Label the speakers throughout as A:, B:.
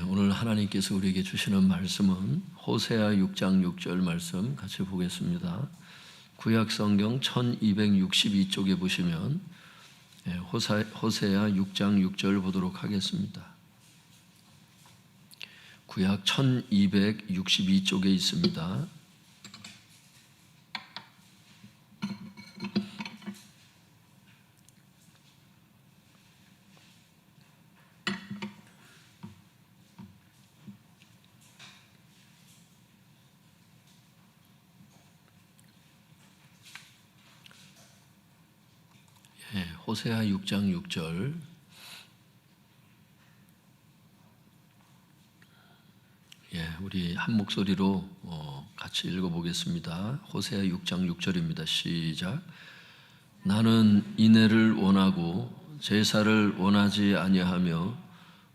A: 오늘 하나님께서 우리에게 주시는 말씀은 호세아 6장 6절 말씀 같이 보겠습니다. 구약 성경 1262쪽에 보시면 호세아 6장 6절 보도록 하겠습니다. 구약 1262쪽에 있습니다. 호세아 6장 6절 우리 한 목소리로 같이 읽어보겠습니다. 호세아 6장 6절입니다. 시작. 나는 인애를 원하고 제사를 원하지 아니하며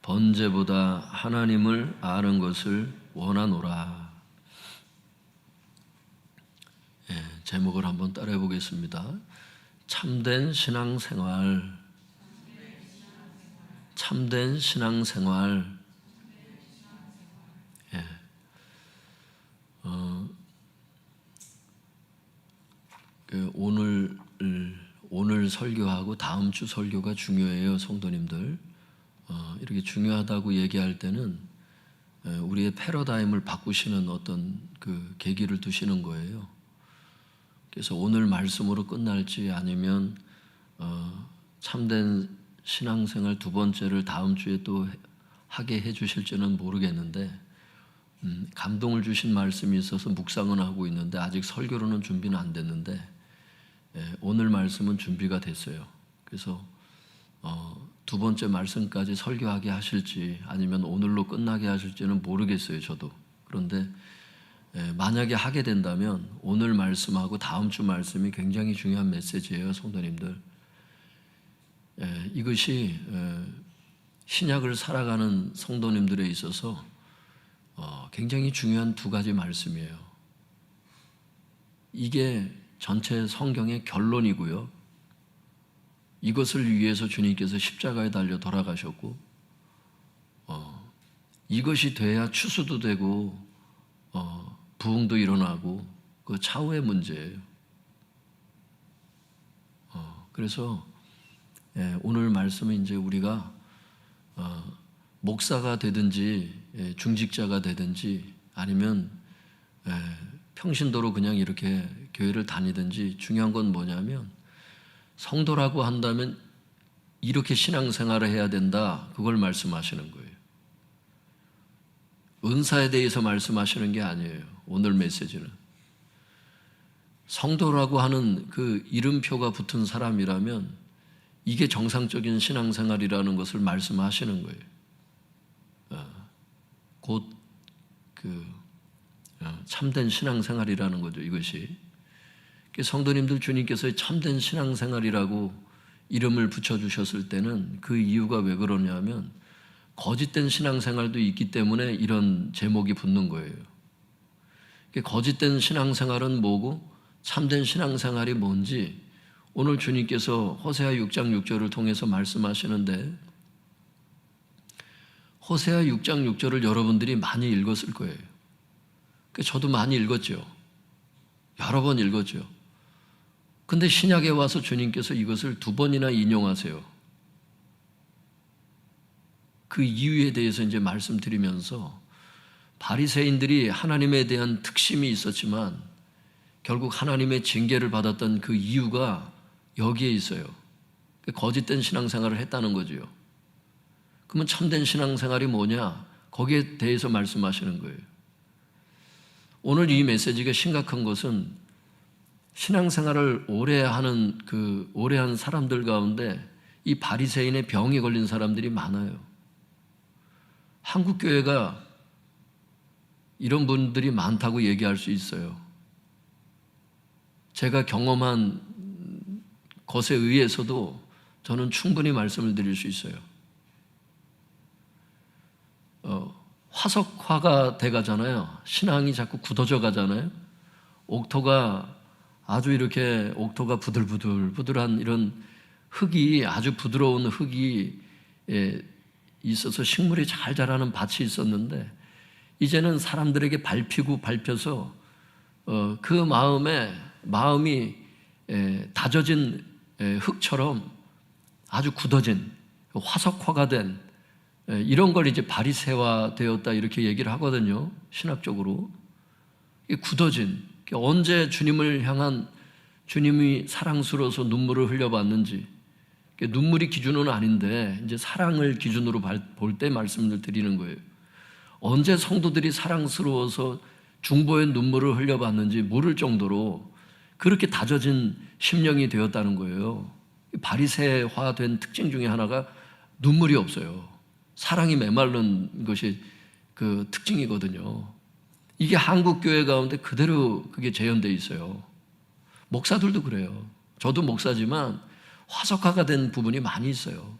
A: 번제보다 하나님을 아는 것을 원하노라. 제목을 한번 따라해 보겠습니다. 참된 신앙생활, 참된 신앙생활. 오늘 설교하고 다음 주 설교가 중요해요, 성도님들. 이렇게 중요하다고 얘기할 때는 우리의 패러다임을 바꾸시는 어떤 그 계기를 두시는 거예요. 그래서 오늘 말씀으로 끝날지 아니면 참된 신앙생활 두 번째를 다음 주에 또 하게 해주실지는 모르겠는데 감동을 주신 말씀이 있어서 묵상은 하고 있는데 아직 설교로는 준비는 안 됐는데 오늘 말씀은 준비가 됐어요. 그래서 두 번째 말씀까지 설교하게 하실지 아니면 오늘로 끝나게 하실지는 모르겠어요, 저도. 그런데 만약에 하게 된다면 오늘 말씀하고 다음 주 말씀이 굉장히 중요한 메시지예요, 성도님들. 이것이 신약을 살아가는 성도님들에 있어서 굉장히 중요한 두 가지 말씀이에요. 이게 전체 성경의 결론이고요. 이것을 위해서 주님께서 십자가에 달려 돌아가셨고 이것이 돼야 추수도 되고 부흥도 일어나고 그 차후의 문제예요. 그래서 오늘 말씀은 이제 우리가 목사가 되든지 중직자가 되든지 아니면 평신도로 그냥 이렇게 교회를 다니든지 중요한 건 뭐냐면 성도라고 한다면 이렇게 신앙생활을 해야 된다, 그걸 말씀하시는 거예요. 은사에 대해서 말씀하시는 게 아니에요. 오늘 메시지는 성도라고 하는 그 이름표가 붙은 사람이라면 이게 정상적인 신앙생활이라는 것을 말씀하시는 거예요. 곧 참된 신앙생활이라는 거죠, 이것이. 성도님들, 주님께서 참된 신앙생활이라고 이름을 붙여주셨을 때는 그 이유가 왜 그러냐면 거짓된 신앙생활도 있기 때문에 이런 제목이 붙는 거예요. 거짓된 신앙생활은 뭐고 참된 신앙생활이 뭔지 오늘 주님께서 호세아 6장 6절을 통해서 말씀하시는데, 호세아 6장 6절을 여러분들이 많이 읽었을 거예요. 저도 많이 읽었죠. 여러 번 읽었죠. 근데 신약에 와서 주님께서 이것을 두 번이나 인용하세요. 그 이유에 대해서 이제 말씀드리면서 바리새인들이 하나님에 대한 특심이 있었지만 결국 하나님의 징계를 받았던 그 이유가 여기에 있어요. 거짓된 신앙생활을 했다는 거죠. 그러면 참된 신앙생활이 뭐냐? 거기에 대해서 말씀하시는 거예요. 오늘 이 메시지가 심각한 것은 신앙생활을 오래 한 사람들 가운데 이 바리새인의 병이 걸린 사람들이 많아요. 한국 교회가 이런 분들이 많다고 얘기할 수 있어요. 제가 경험한 것에 의해서도 저는 충분히 말씀을 드릴 수 있어요. 화석화가 돼가잖아요. 신앙이 자꾸 굳어져 가잖아요. 옥토가 부들부들한 이런 흙이, 아주 부드러운 흙이 있어서 식물이 잘 자라는 밭이 있었는데 이제는 사람들에게 밟혀서 그 마음이 다져진 흙처럼 아주 굳어진 화석화가 된 이런 걸 이제 바리새화 되었다 이렇게 얘기를 하거든요. 신학적으로 굳어진, 언제 주님을 향한 주님이 사랑스러워서 눈물을 흘려봤는지, 눈물이 기준은 아닌데 이제 사랑을 기준으로 볼 때 말씀을 드리는 거예요. 언제 성도들이 사랑스러워서 중보의 눈물을 흘려봤는지 모를 정도로 그렇게 다져진 심령이 되었다는 거예요. 바리새화된 특징 중에 하나가 눈물이 없어요. 사랑이 메마른 것이 그 특징이거든요. 이게 한국 교회 가운데 그대로 그게 재현되어 있어요. 목사들도 그래요. 저도 목사지만 화석화가 된 부분이 많이 있어요.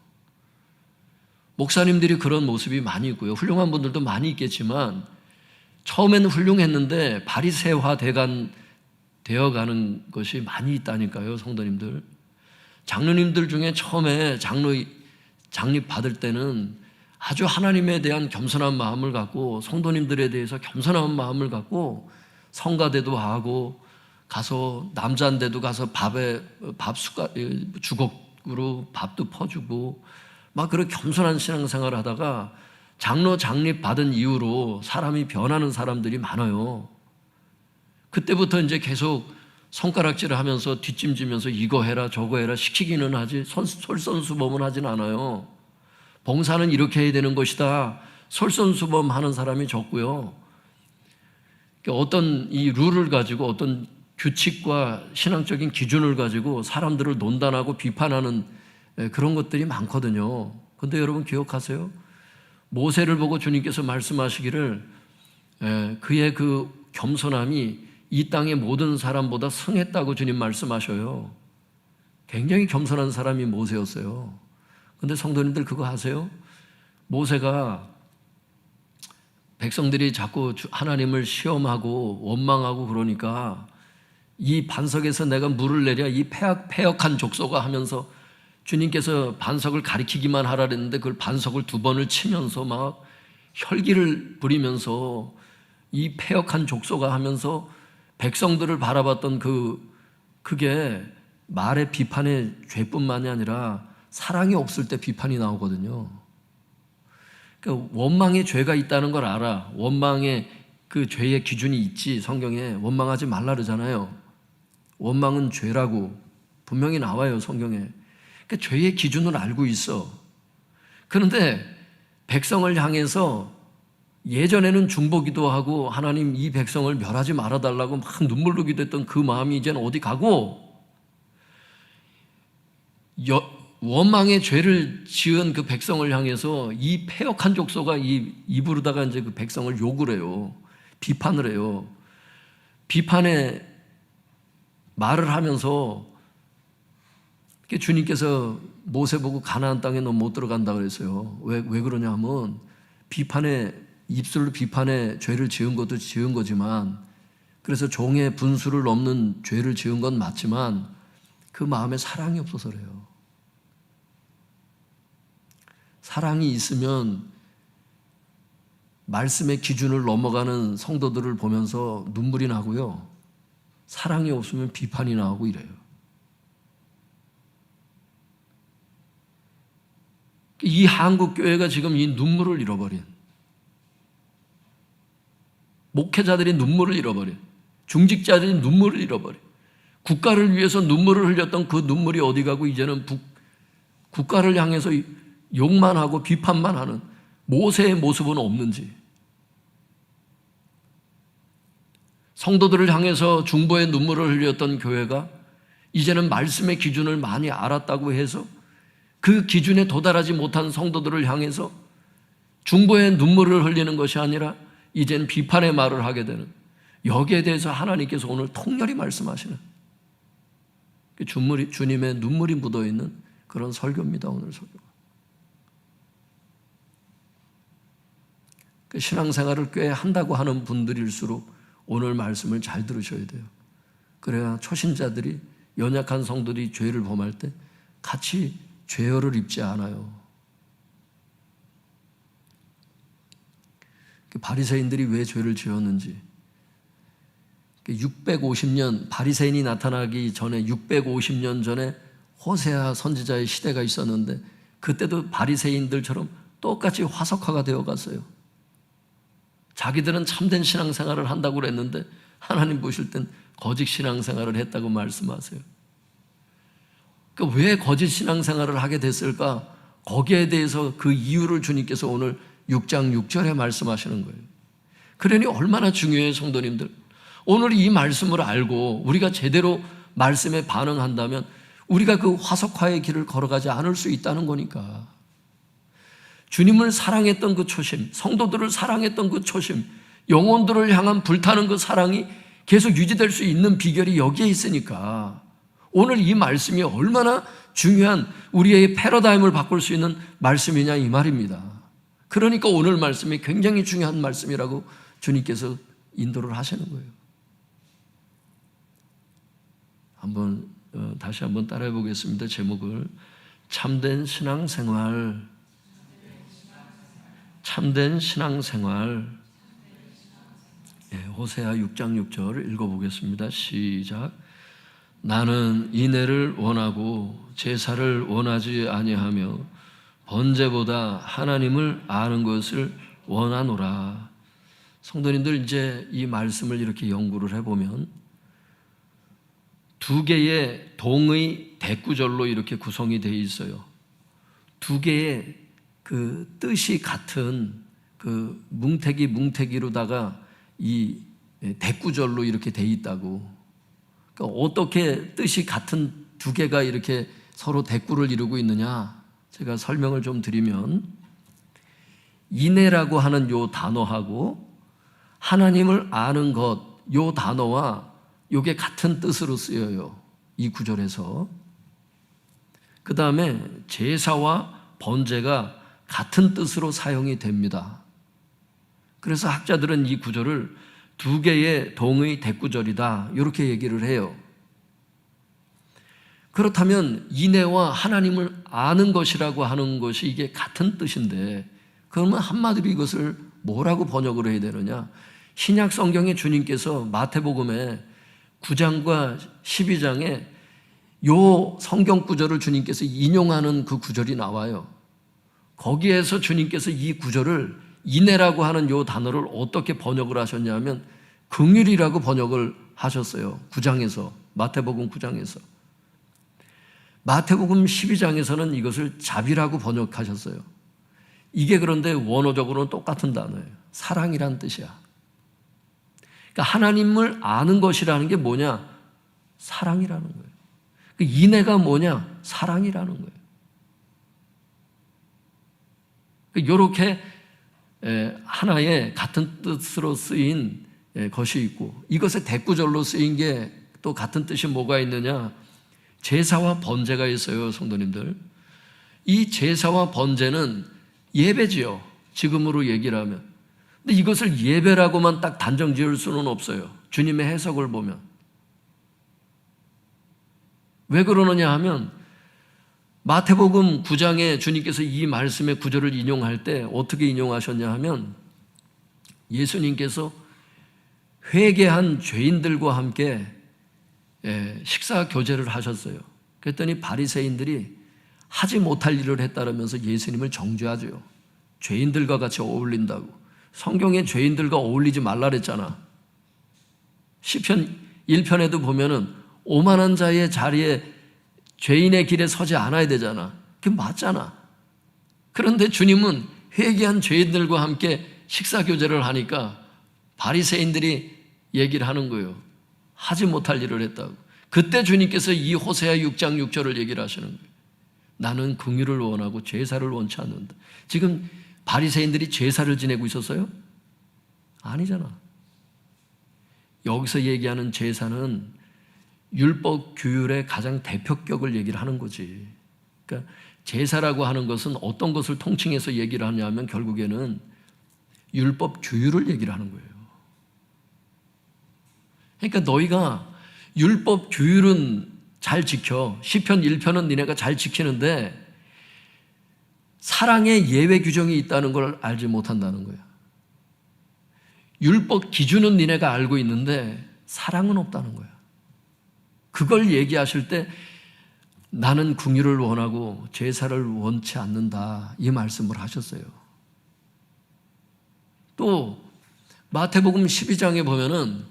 A: 목사님들이 그런 모습이 많이 있고요. 훌륭한 분들도 많이 있겠지만 처음에는 훌륭했는데 바리새화 되어가는 것이 많이 있다니까요. 성도님들, 장로님들 중에 처음에 장립 받을 때는 아주 하나님에 대한 겸손한 마음을 갖고 성도님들에 대해서 겸손한 마음을 갖고 성가대도 하고 가서 남자인데도 가서 주걱으로 밥도 퍼주고 막 그런 겸손한 신앙생활을 하다가 장로 장립 받은 이후로 사람이 변하는 사람들이 많아요. 그때부터 이제 계속 손가락질을 하면서 뒷짐지면서 이거 해라 저거 해라 시키기는 하지 솔선수범은 하진 않아요. 봉사는 이렇게 해야 되는 것이다. 솔선수범하는 사람이 적고요. 어떤 이 룰을 가지고 어떤 규칙과 신앙적인 기준을 가지고 사람들을 논단하고 비판하는 그런 것들이 많거든요. 그런데 여러분 기억하세요? 모세를 보고 주님께서 말씀하시기를 그의 그 겸손함이 이 땅의 모든 사람보다 승했다고 주님 말씀하셔요. 굉장히 겸손한 사람이 모세였어요. 그런데 성도님들 그거 아세요? 모세가 백성들이 자꾸 하나님을 시험하고 원망하고 그러니까 이 반석에서 내가 물을 내랴 이 패역한 족속아 하면서 주님께서 반석을 가리키기만 하라 그랬는데 그걸 반석을 2번을 치면서 막 혈기를 부리면서 이 패역한 족속아 하면서 백성들을 바라봤던 그게 말의 비판의 죄뿐만이 아니라 사랑이 없을 때 비판이 나오거든요. 그러니까 원망의 죄가 있다는 걸 알아. 원망의 그 죄의 기준이 있지. 성경에 원망하지 말라 그러잖아요. 원망은 죄라고 분명히 나와요, 성경에. 그러니까 죄의 기준을 알고 있어. 그런데 백성을 향해서 예전에는 중보기도 하고 하나님 이 백성을 멸하지 말아달라고 막 눈물 흘리기도 했던 그 마음이 이제는 어디 가고 원망의 죄를 지은 그 백성을 향해서 이 패역한 족속가 입으로다가 이제 그 백성을 욕을 해요. 비판을 해요. 비판의 말을 하면서 주님께서 모세 보고 가나안 땅에 너 못 들어간다 그랬어요. 왜 그러냐 하면 입술로 비판의 죄를 지은 것도 지은 거지만 그래서 종의 분수를 넘는 죄를 지은 건 맞지만 그 마음에 사랑이 없어서 그래요. 사랑이 있으면 말씀의 기준을 넘어가는 성도들을 보면서 눈물이 나고요. 사랑이 없으면 비판이 나오고 이래요. 이 한국 교회가 지금 이 눈물을 잃어버린, 목회자들이 눈물을 잃어버린, 중직자들이 눈물을 잃어버린, 국가를 위해서 눈물을 흘렸던 그 눈물이 어디 가고 이제는 국가를 향해서 욕만 하고 비판만 하는 모세의 모습은 없는지, 성도들을 향해서 중보의 눈물을 흘렸던 교회가 이제는 말씀의 기준을 많이 알았다고 해서 그 기준에 도달하지 못한 성도들을 향해서 중보의 눈물을 흘리는 것이 아니라 이제는 비판의 말을 하게 되는, 여기에 대해서 하나님께서 오늘 통렬히 말씀하시는 주님의 눈물이 묻어있는 그런 설교입니다. 오늘 설교가. 신앙생활을 꽤 한다고 하는 분들일수록 오늘 말씀을 잘 들으셔야 돼요. 그래야 초신자들이, 연약한 성들이 죄를 범할 때 같이 죄열을 입지 않아요. 바리새인들이 왜 죄를 지었는지. 650년, 바리새인이 나타나기 전에 650년 전에 호세아 선지자의 시대가 있었는데 그때도 바리새인들처럼 똑같이 화석화가 되어 갔어요. 자기들은 참된 신앙생활을 한다고 그랬는데 하나님 보실 땐 거짓 신앙생활을 했다고 말씀하세요. 그러니까 왜 거짓 신앙생활을 하게 됐을까? 거기에 대해서 그 이유를 주님께서 오늘 6장 6절에 말씀하시는 거예요. 그러니 얼마나 중요해요, 성도님들. 오늘 이 말씀을 알고 우리가 제대로 말씀에 반응한다면 우리가 그 화석화의 길을 걸어가지 않을 수 있다는 거니까. 주님을 사랑했던 그 초심, 성도들을 사랑했던 그 초심, 영혼들을 향한 불타는 그 사랑이 계속 유지될 수 있는 비결이 여기에 있으니까 오늘 이 말씀이 얼마나 중요한 우리의 패러다임을 바꿀 수 있는 말씀이냐 이 말입니다. 그러니까 오늘 말씀이 굉장히 중요한 말씀이라고 주님께서 인도를 하시는 거예요. 다시 한번 따라해 보겠습니다. 제목을 참된 신앙생활. 참된 신앙생활. 호세아 6장 6절 읽어보겠습니다. 시작. 나는 인애를 원하고 제사를 원하지 아니하며 번제보다 하나님을 아는 것을 원하노라. 성도님들, 이제 이 말씀을 이렇게 연구를 해보면 두 개의 동의 대구절로 이렇게 구성이 되어 있어요. 두 개의 그 뜻이 같은 그 뭉태기로다가 이 대구절로 이렇게 되어 있다고. 그러니까 어떻게 뜻이 같은 두 개가 이렇게 서로 대구를 이루고 있느냐? 제가 설명을 좀 드리면 인애라고 하는 요 단어하고 하나님을 아는 것, 요 단어와 요게 같은 뜻으로 쓰여요. 이 구절에서. 그 다음에 제사와 번제가 같은 뜻으로 사용이 됩니다. 그래서 학자들은 이 구절을 두 개의 동의 대구절이다 이렇게 얘기를 해요. 그렇다면 인애와 하나님을 아는 것이라고 하는 것이 이게 같은 뜻인데 그러면 한마디로 이것을 뭐라고 번역을 해야 되느냐? 신약 성경에 주님께서 마태복음에 9장과 12장에 요 성경 구절을 주님께서 인용하는 그 구절이 나와요. 거기에서 주님께서 이 구절을 인애라고 하는 요 단어를 어떻게 번역을 하셨냐면 긍휼이라고 번역을 하셨어요. 9장에서, 마태복음 9장에서. 마태복음 12장에서는 이것을 자비라고 번역하셨어요. 이게 그런데 원어적으로는 똑같은 단어예요. 사랑이란 뜻이야. 그러니까 하나님을 아는 것이라는 게 뭐냐? 사랑이라는 거예요. 그 인애가 뭐냐? 사랑이라는 거예요. 이렇게 하나의 같은 뜻으로 쓰인 것이 있고 이것의 대구절로 쓰인 게 또 같은 뜻이 뭐가 있느냐? 제사와 번제가 있어요, 성도님들. 이 제사와 번제는 예배지요. 지금으로 얘기를 하면. 근데 이것을 예배라고만 딱 단정 지을 수는 없어요. 주님의 해석을 보면. 왜 그러느냐 하면 마태복음 9장에 주님께서 이 말씀의 구절을 인용할 때 어떻게 인용하셨냐 하면 예수님께서 회개한 죄인들과 함께 식사 교제를 하셨어요. 그랬더니 바리새인들이 하지 못할 일을 했다면서 예수님을 정죄하죠. 죄인들과 같이 어울린다고. 성경에 죄인들과 어울리지 말라 그랬잖아. 시편 1편에도 보면은 오만한 자의 자리에 죄인의 길에 서지 않아야 되잖아. 그게 맞잖아. 그런데 주님은 회개한 죄인들과 함께 식사 교제를 하니까 바리새인들이 얘기를 하는 거예요. 하지 못할 일을 했다고. 그때 주님께서 이 호세아 6장 6절을 얘기를 하시는 거예요. 나는 긍휼을 원하고 제사를 원치 않는다. 지금 바리새인들이 제사를 지내고 있었어요? 아니잖아. 여기서 얘기하는 제사는 율법 규율의 가장 대표격을 얘기를 하는 거지. 그러니까 제사라고 하는 것은 어떤 것을 통칭해서 얘기를 하냐면 결국에는 율법 규율을 얘기를 하는 거예요. 그러니까 너희가 율법 규율은 잘 지켜. 시편 1편은 니네가 잘 지키는데 사랑의 예외 규정이 있다는 걸 알지 못한다는 거야. 율법 기준은 니네가 알고 있는데 사랑은 없다는 거야. 그걸 얘기하실 때 나는 긍휼을 원하고 제사를 원치 않는다, 이 말씀을 하셨어요. 또 마태복음 12장에 보면은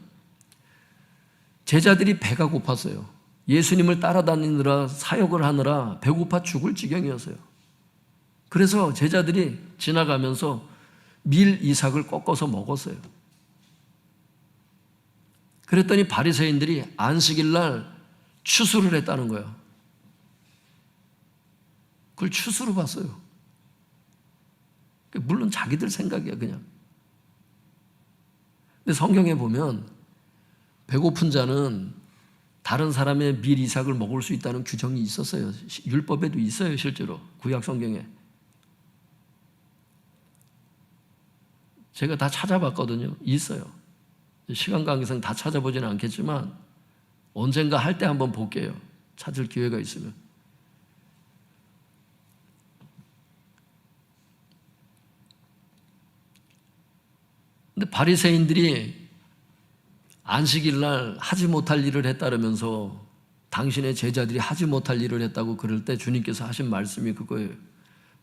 A: 제자들이 배가 고팠어요. 예수님을 따라다니느라 사역을 하느라 배고파 죽을 지경이었어요. 그래서 제자들이 지나가면서 밀 이삭을 꺾어서 먹었어요. 그랬더니 바리새인들이 안식일 날 추수를 했다는 거예요. 그걸 추수로 봤어요. 물론 자기들 생각이야, 그냥. 근데 성경에 보면 배고픈 자는 다른 사람의 밀 이삭을 먹을 수 있다는 규정이 있었어요. 율법에도 있어요, 실제로. 구약 성경에. 제가 다 찾아봤거든요. 있어요. 시간 관계상 다 찾아보지는 않겠지만 언젠가 할 때 한번 볼게요. 찾을 기회가 있으면. 근데 바리새인들이 안식일 날 하지 못할 일을 했다면서 당신의 제자들이 하지 못할 일을 했다고 그럴 때 주님께서 하신 말씀이 그거예요.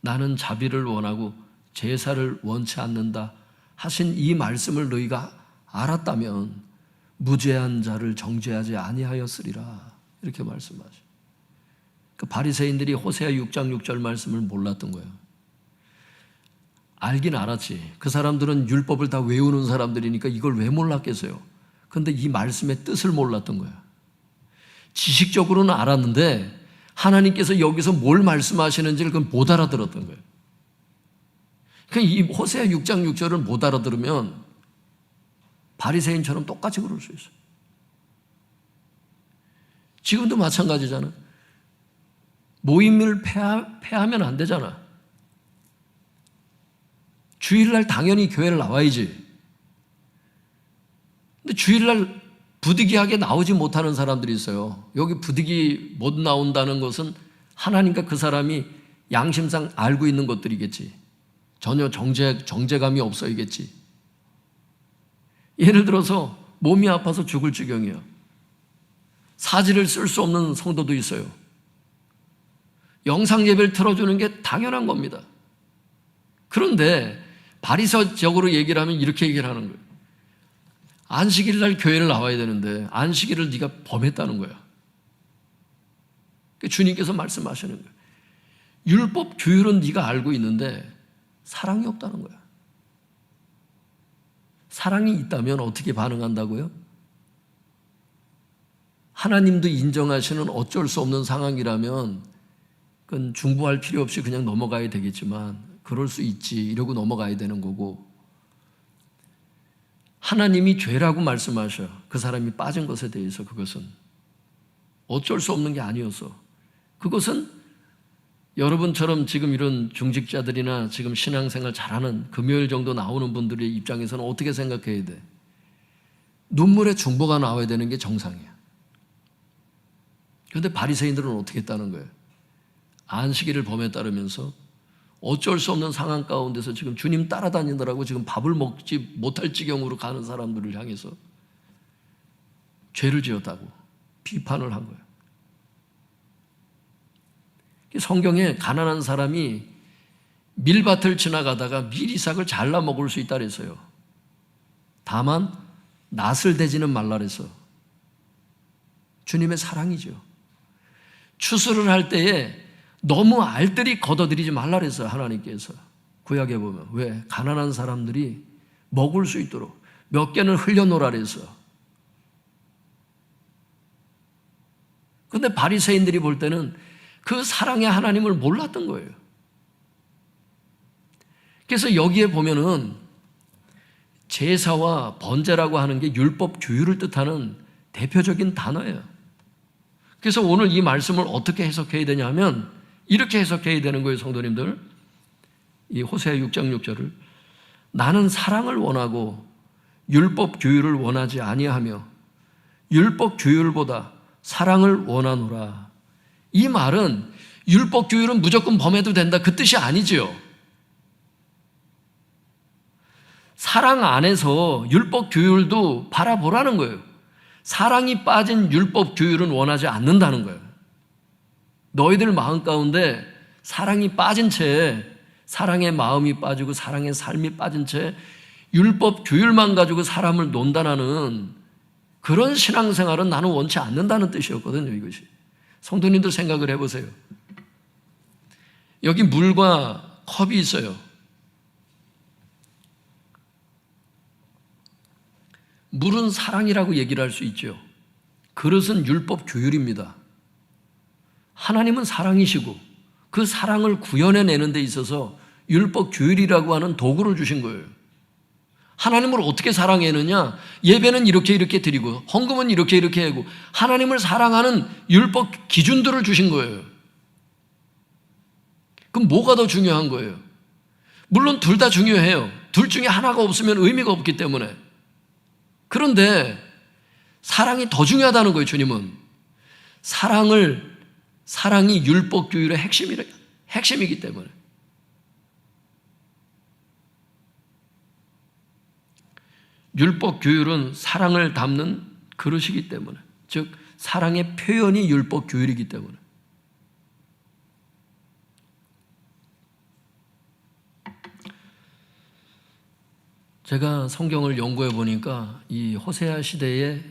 A: 나는 자비를 원하고 제사를 원치 않는다 하신 이 말씀을 너희가 알았다면 무죄한 자를 정죄하지 아니하였으리라, 이렇게 말씀하죠. 그 바리새인들이 호세아 6장 6절 말씀을 몰랐던 거예요. 알긴 알았지. 그 사람들은 율법을 다 외우는 사람들이니까 이걸 왜 몰랐겠어요. 그런데 이 말씀의 뜻을 몰랐던 거야. 지식적으로는 알았는데 하나님께서 여기서 뭘 말씀하시는지를 그건 못 알아들었던 거예요. 그러니까 이 호세아 6장 6절을 못 알아들으면 바리새인처럼 똑같이 그럴 수 있어요. 지금도 마찬가지잖아. 모임을 폐하면 안 되잖아. 주일날 당연히 교회를 나와야지. 근데 주일날 부득이하게 나오지 못하는 사람들이 있어요. 여기 부득이 못 나온다는 것은 하나님과 그 사람이 양심상 알고 있는 것들이겠지. 전혀 정죄감이 없어야겠지. 예를 들어서 몸이 아파서 죽을 지경이에요. 사지를 쓸 수 없는 성도도 있어요. 영상 예배를 틀어주는 게 당연한 겁니다. 그런데 바리새적으로 얘기를 하면 이렇게 얘기를 하는 거예요. 안식일 날 교회를 나와야 되는데 안식일을 네가 범했다는 거야. 주님께서 말씀하시는 거예요. 율법 규율은 네가 알고 있는데 사랑이 없다는 거야. 사랑이 있다면 어떻게 반응한다고요? 하나님도 인정하시는 어쩔 수 없는 상황이라면 그건 중보할 필요 없이 그냥 넘어가야 되겠지만 그럴 수 있지 이러고 넘어가야 되는 거고, 하나님이 죄라고 말씀하셔. 그 사람이 빠진 것에 대해서 그것은 어쩔 수 없는 게 아니어서, 그것은 여러분처럼 지금 이런 중직자들이나 지금 신앙생활 잘하는 금요일 정도 나오는 분들의 입장에서는 어떻게 생각해야 돼? 눈물의 중보가 나와야 되는 게 정상이야. 그런데 바리새인들은 어떻게 했다는 거예요? 안식일을 범했다면서 어쩔 수 없는 상황 가운데서 지금 주님 따라다니느라고 지금 밥을 먹지 못할 지경으로 가는 사람들을 향해서 죄를 지었다고 비판을 한 거예요. 성경에 가난한 사람이 밀밭을 지나가다가 밀이삭을 잘라 먹을 수 있다 그랬어요. 다만 낫을 대지는 말라 그래서. 주님의 사랑이죠. 추수를 할 때에 너무 알뜰히 걷어들이지 말라 그랬어요. 하나님께서 구약에 보면. 왜? 가난한 사람들이 먹을 수 있도록 몇 개는 흘려놓으라 그랬어. 그런데 바리새인들이 볼 때는 그 사랑의 하나님을 몰랐던 거예요. 그래서 여기에 보면은 제사와 번제라고 하는 게 율법 규율을 뜻하는 대표적인 단어예요. 그래서 오늘 이 말씀을 어떻게 해석해야 되냐면 이렇게 해석해야 되는 거예요, 성도님들. 이 호세아 6장 6절을 나는 사랑을 원하고 율법 규율을 원하지 아니하며 율법 규율보다 사랑을 원하노라. 이 말은 율법 규율은 무조건 범해도 된다 그 뜻이 아니지요. 사랑 안에서 율법 규율도 바라보라는 거예요. 사랑이 빠진 율법 규율은 원하지 않는다는 거예요. 너희들 마음 가운데 사랑이 빠진 채, 사랑의 마음이 빠지고 사랑의 삶이 빠진 채 율법 규율만 가지고 사람을 논다는 그런 신앙생활은 나는 원치 않는다는 뜻이었거든요. 이것이. 성도님들 생각을 해보세요. 여기 물과 컵이 있어요. 물은 사랑이라고 얘기를 할 수 있죠. 그릇은 율법 규율입니다. 하나님은 사랑이시고 그 사랑을 구현해내는 데 있어서 율법 규율이라고 하는 도구를 주신 거예요. 하나님을 어떻게 사랑했느냐? 예배는 이렇게 드리고 헌금은 이렇게 하고 하나님을 사랑하는 율법 기준들을 주신 거예요. 그럼 뭐가 더 중요한 거예요? 물론 둘 다 중요해요. 둘 중에 하나가 없으면 의미가 없기 때문에. 그런데 사랑이 더 중요하다는 거예요. 주님은 사랑이 율법 규율의 핵심이기 때문에. 율법 규율은 사랑을 담는 그릇이기 때문에, 즉 사랑의 표현이 율법 규율이기 때문에. 제가 성경을 연구해 보니까 이 호세아 시대의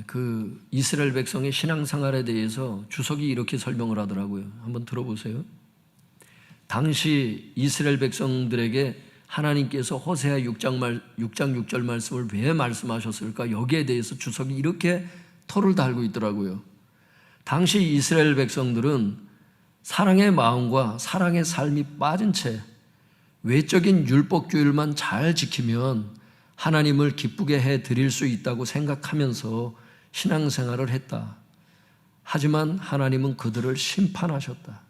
A: 그 이스라엘 백성의 신앙생활에 대해서 주석이 이렇게 설명을 하더라고요. 한번 들어보세요. 당시 이스라엘 백성들에게 하나님께서 호세아 6장 6절 말씀을 왜 말씀하셨을까? 여기에 대해서 주석이 이렇게 토를 달고 있더라고요. 당시 이스라엘 백성들은 사랑의 마음과 사랑의 삶이 빠진 채 외적인 율법 규율만 잘 지키면 하나님을 기쁘게 해 드릴 수 있다고 생각하면서 신앙생활을 했다. 하지만 하나님은 그들을 심판하셨다.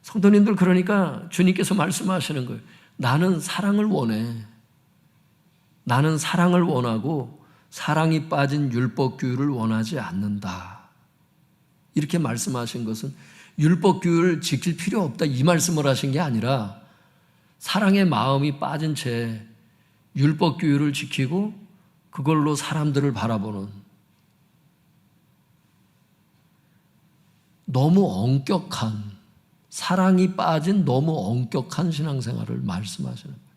A: 성도님들, 그러니까 주님께서 말씀하시는 거예요. 나는 사랑을 원해. 나는 사랑을 원하고 사랑이 빠진 율법 규율을 원하지 않는다. 이렇게 말씀하신 것은 율법 규율을 지킬 필요 없다 이 말씀을 하신 게 아니라 사랑의 마음이 빠진 채 율법 규율을 지키고 그걸로 사람들을 바라보는 너무 엄격한, 사랑이 빠진 너무 엄격한 신앙생활을 말씀하시는 거예요.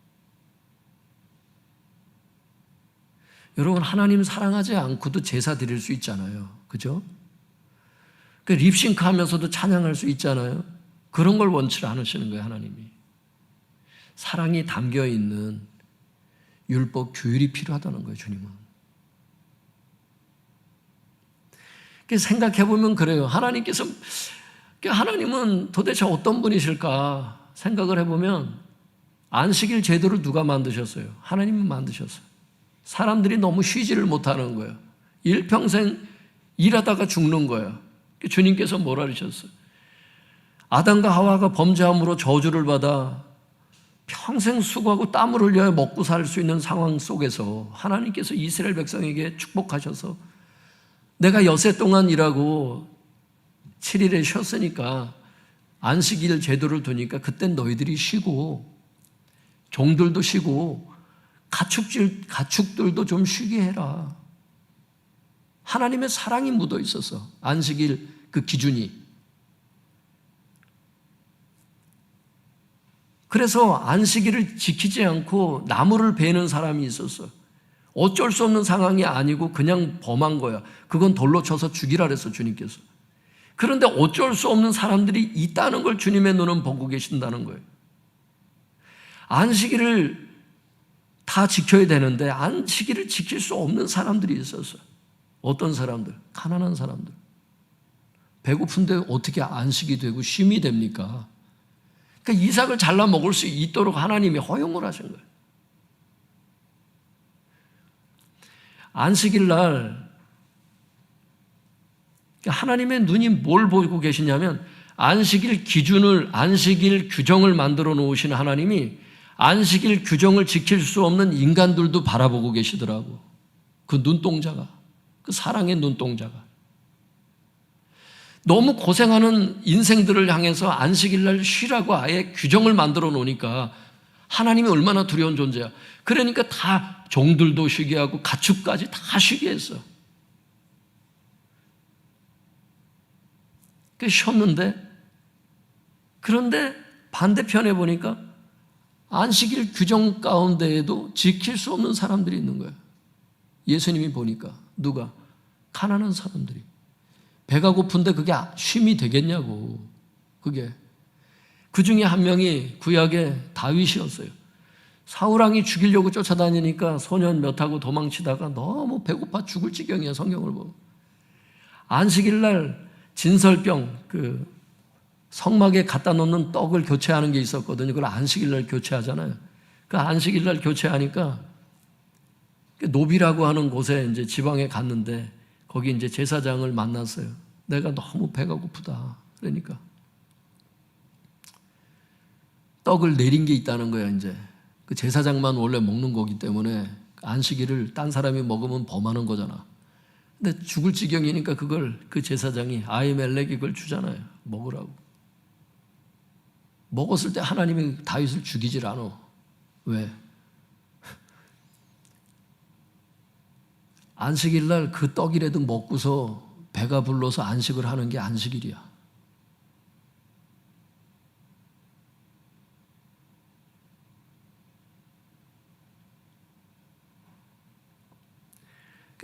A: 여러분, 하나님 사랑하지 않고도 제사 드릴 수 있잖아요. 그죠? 립싱크 하면서도 찬양할 수 있잖아요. 그런 걸 원치 않으시는 거예요, 하나님이. 사랑이 담겨 있는 율법 규율이 필요하다는 거예요, 주님은. 생각해 보면 그래요. 하나님은 도대체 어떤 분이실까 생각을 해보면 안식일 제도를 누가 만드셨어요? 하나님은 만드셨어요. 사람들이 너무 쉬지를 못하는 거예요. 일평생 일하다가 죽는 거예요. 주님께서 뭐라 그러셨어요? 아담과 하와가 범죄함으로 저주를 받아 평생 수고하고 땀을 흘려야 먹고 살 수 있는 상황 속에서 하나님께서 이스라엘 백성에게 축복하셔서 내가 엿새 동안 일하고 7일에 쉬었으니까 안식일 제도를 두니까 그땐 너희들이 쉬고 종들도 쉬고 가축들도 좀 쉬게 해라. 하나님의 사랑이 묻어 있어서 안식일 그 기준이. 그래서 안식일을 지키지 않고 나무를 베는 사람이 있었어. 어쩔 수 없는 상황이 아니고 그냥 범한 거야. 그건 돌로 쳐서 죽이라 그랬어, 주님께서. 그런데 어쩔 수 없는 사람들이 있다는 걸 주님의 눈은 보고 계신다는 거예요. 안식일을 다 지켜야 되는데 안식일을 지킬 수 없는 사람들이 있었어. 어떤 사람들? 가난한 사람들. 배고픈데 어떻게 안식이 되고 쉼이 됩니까? 그러니까 이삭을 잘라 먹을 수 있도록 하나님이 허용을 하신 거예요. 안식일 날 하나님의 눈이 뭘 보고 계시냐면 안식일 규정을 만들어 놓으신 하나님이 안식일 규정을 지킬 수 없는 인간들도 바라보고 계시더라고. 그 눈동자가, 그 사랑의 눈동자가. 너무 고생하는 인생들을 향해서 안식일 날 쉬라고 아예 규정을 만들어 놓으니까 하나님이 얼마나 두려운 존재야. 그러니까 다 종들도 쉬게 하고 가축까지 다 쉬게 했어. 쉬었는데, 그런데 반대편에 보니까 안식일 규정 가운데에도 지킬 수 없는 사람들이 있는 거예요. 예수님이 보니까 누가? 가난한 사람들이. 배가 고픈데 그게 쉼이 되겠냐고. 그게. 그 중에 한 명이 구약의 다윗이었어요. 사울왕이 죽이려고 쫓아다니니까 소년 몇하고 도망치다가 너무 배고파 죽을 지경이야, 성경을 보면. 안식일 날 진설병, 성막에 갖다 놓는 떡을 교체하는 게 있었거든요. 그걸 안식일 날 교체하잖아요. 그 안식일 날 교체하니까 노비라고 하는 곳에 이제 지방에 갔는데 거기 이제 제사장을 만났어요. 내가 너무 배가 고프다. 그러니까 떡을 내린 게 있다는 거야, 이제. 그 제사장만 원래 먹는 거기 때문에 안식일을 딴 사람이 먹으면 범하는 거잖아. 근데 죽을 지경이니까 그걸 그 제사장이 아히멜렉이 그걸 주잖아요. 먹으라고. 먹었을 때 하나님이 다윗을 죽이질 않아. 왜? 안식일 날 그 떡이라도 먹고서 배가 불러서 안식을 하는 게 안식일이야.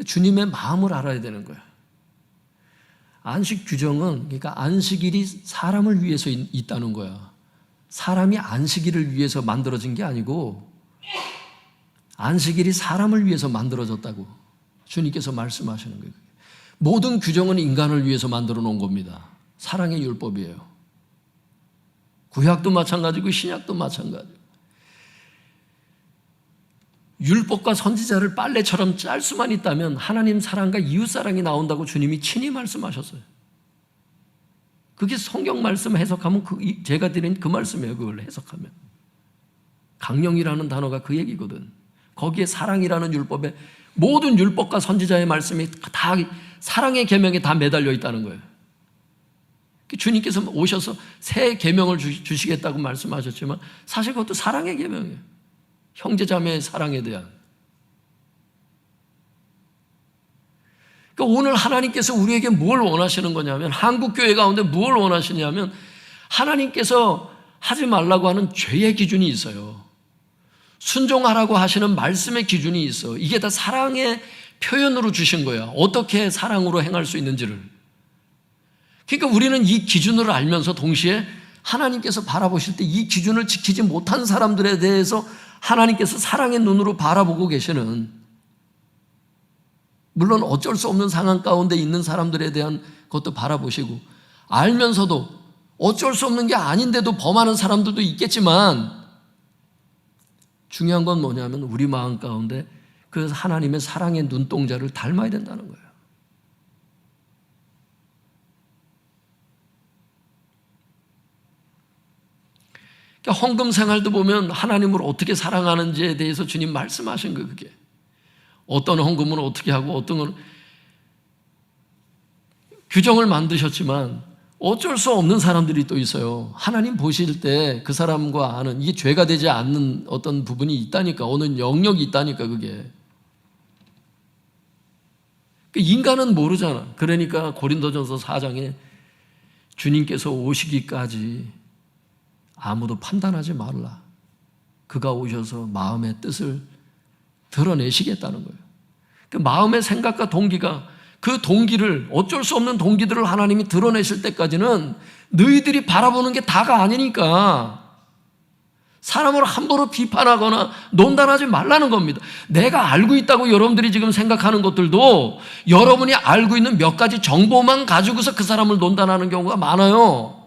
A: 주님의 마음을 알아야 되는 거야. 안식 규정은, 그러니까 안식일이 사람을 위해서 있다는 거야. 사람이 안식일을 위해서 만들어진 게 아니고 안식일이 사람을 위해서 만들어졌다고 주님께서 말씀하시는 거예요. 모든 규정은 인간을 위해서 만들어 놓은 겁니다. 사랑의 율법이에요. 구약도 마찬가지고 신약도 마찬가지고. 율법과 선지자를 빨래처럼 짤 수만 있다면 하나님 사랑과 이웃 사랑이 나온다고 주님이 친히 말씀하셨어요. 그게 성경 말씀 해석하면 제가 드린 그 말씀이에요. 그걸 해석하면 강령이라는 단어가 그 얘기거든. 거기에 사랑이라는 율법에 모든 율법과 선지자의 말씀이 다 사랑의 계명에 다 매달려 있다는 거예요. 주님께서 오셔서 새 계명을 주시겠다고 말씀하셨지만 사실 그것도 사랑의 계명이에요. 형제자매의 사랑에 대한. 그러니까 오늘 하나님께서 우리에게 뭘 원하시는 거냐면, 한국교회 가운데 뭘 원하시냐면 하나님께서 하지 말라고 하는 죄의 기준이 있어요. 순종하라고 하시는 말씀의 기준이 있어. 이게 다 사랑의 표현으로 주신 거야. 어떻게 사랑으로 행할 수 있는지를. 그러니까 우리는 이 기준을 알면서 동시에 하나님께서 바라보실 때 이 기준을 지키지 못한 사람들에 대해서 하나님께서 사랑의 눈으로 바라보고 계시는, 물론 어쩔 수 없는 상황 가운데 있는 사람들에 대한 것도 바라보시고 알면서도 어쩔 수 없는 게 아닌데도 범하는 사람들도 있겠지만 중요한 건 뭐냐면 우리 마음 가운데 그 하나님의 사랑의 눈동자를 닮아야 된다는 거예요. 그러니까 헌금 생활도 보면 하나님을 어떻게 사랑하는지에 대해서 주님 말씀하신 거예요. 그게 어떤 헌금은 어떻게 하고 어떤 건 규정을 만드셨지만 어쩔 수 없는 사람들이 또 있어요. 하나님 보실 때 그 사람과 아는 이게 죄가 되지 않는 어떤 부분이 있다니까, 어느 영역이 있다니까. 그게 인간은 모르잖아. 그러니까 고린도전서 4장에 주님께서 오시기까지 아무도 판단하지 말라. 그가 오셔서 마음의 뜻을 드러내시겠다는 거예요. 그 마음의 생각과 동기가, 그 동기를, 어쩔 수 없는 동기들을 하나님이 드러내실 때까지는 너희들이 바라보는 게 다가 아니니까 사람을 함부로 비판하거나 논단하지 말라는 겁니다. 내가 알고 있다고 여러분들이 지금 생각하는 것들도 여러분이 알고 있는 몇 가지 정보만 가지고서 그 사람을 논단하는 경우가 많아요.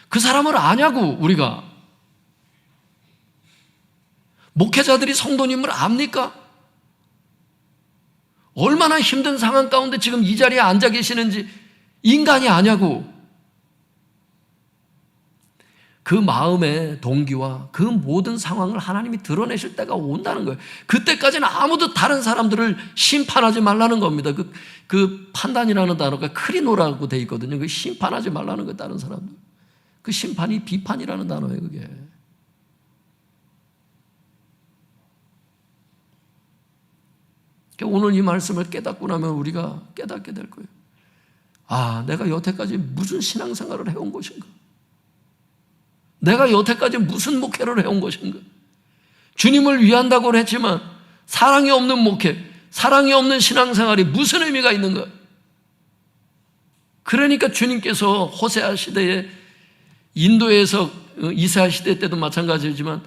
A: 그 사람을 아냐고. 우리가 목회자들이 성도님을 압니까? 얼마나 힘든 상황 가운데 지금 이 자리에 앉아 계시는지 인간이 아냐고. 그 그 마음의 동기와 그 모든 상황을 하나님이 드러내실 때가 온다는 거예요. 그때까지는 아무도 다른 사람들을 심판하지 말라는 겁니다. 그 판단이라는 단어가 크리노라고 돼 있거든요. 그 심판하지 말라는 거예요, 다른 사람들. 그 심판이 비판이라는 단어예요, 그게. 오늘 이 말씀을 깨닫고 나면 우리가 깨닫게 될 거예요. 아, 내가 여태까지 무슨 신앙생활을 해온 것인가? 내가 여태까지 무슨 목회를 해온 것인가? 주님을 위한다고 했지만 사랑이 없는 목회, 사랑이 없는 신앙생활이 무슨 의미가 있는가? 그러니까 주님께서 호세아 시대에 인도에서 이스라엘 시대 때도 마찬가지지만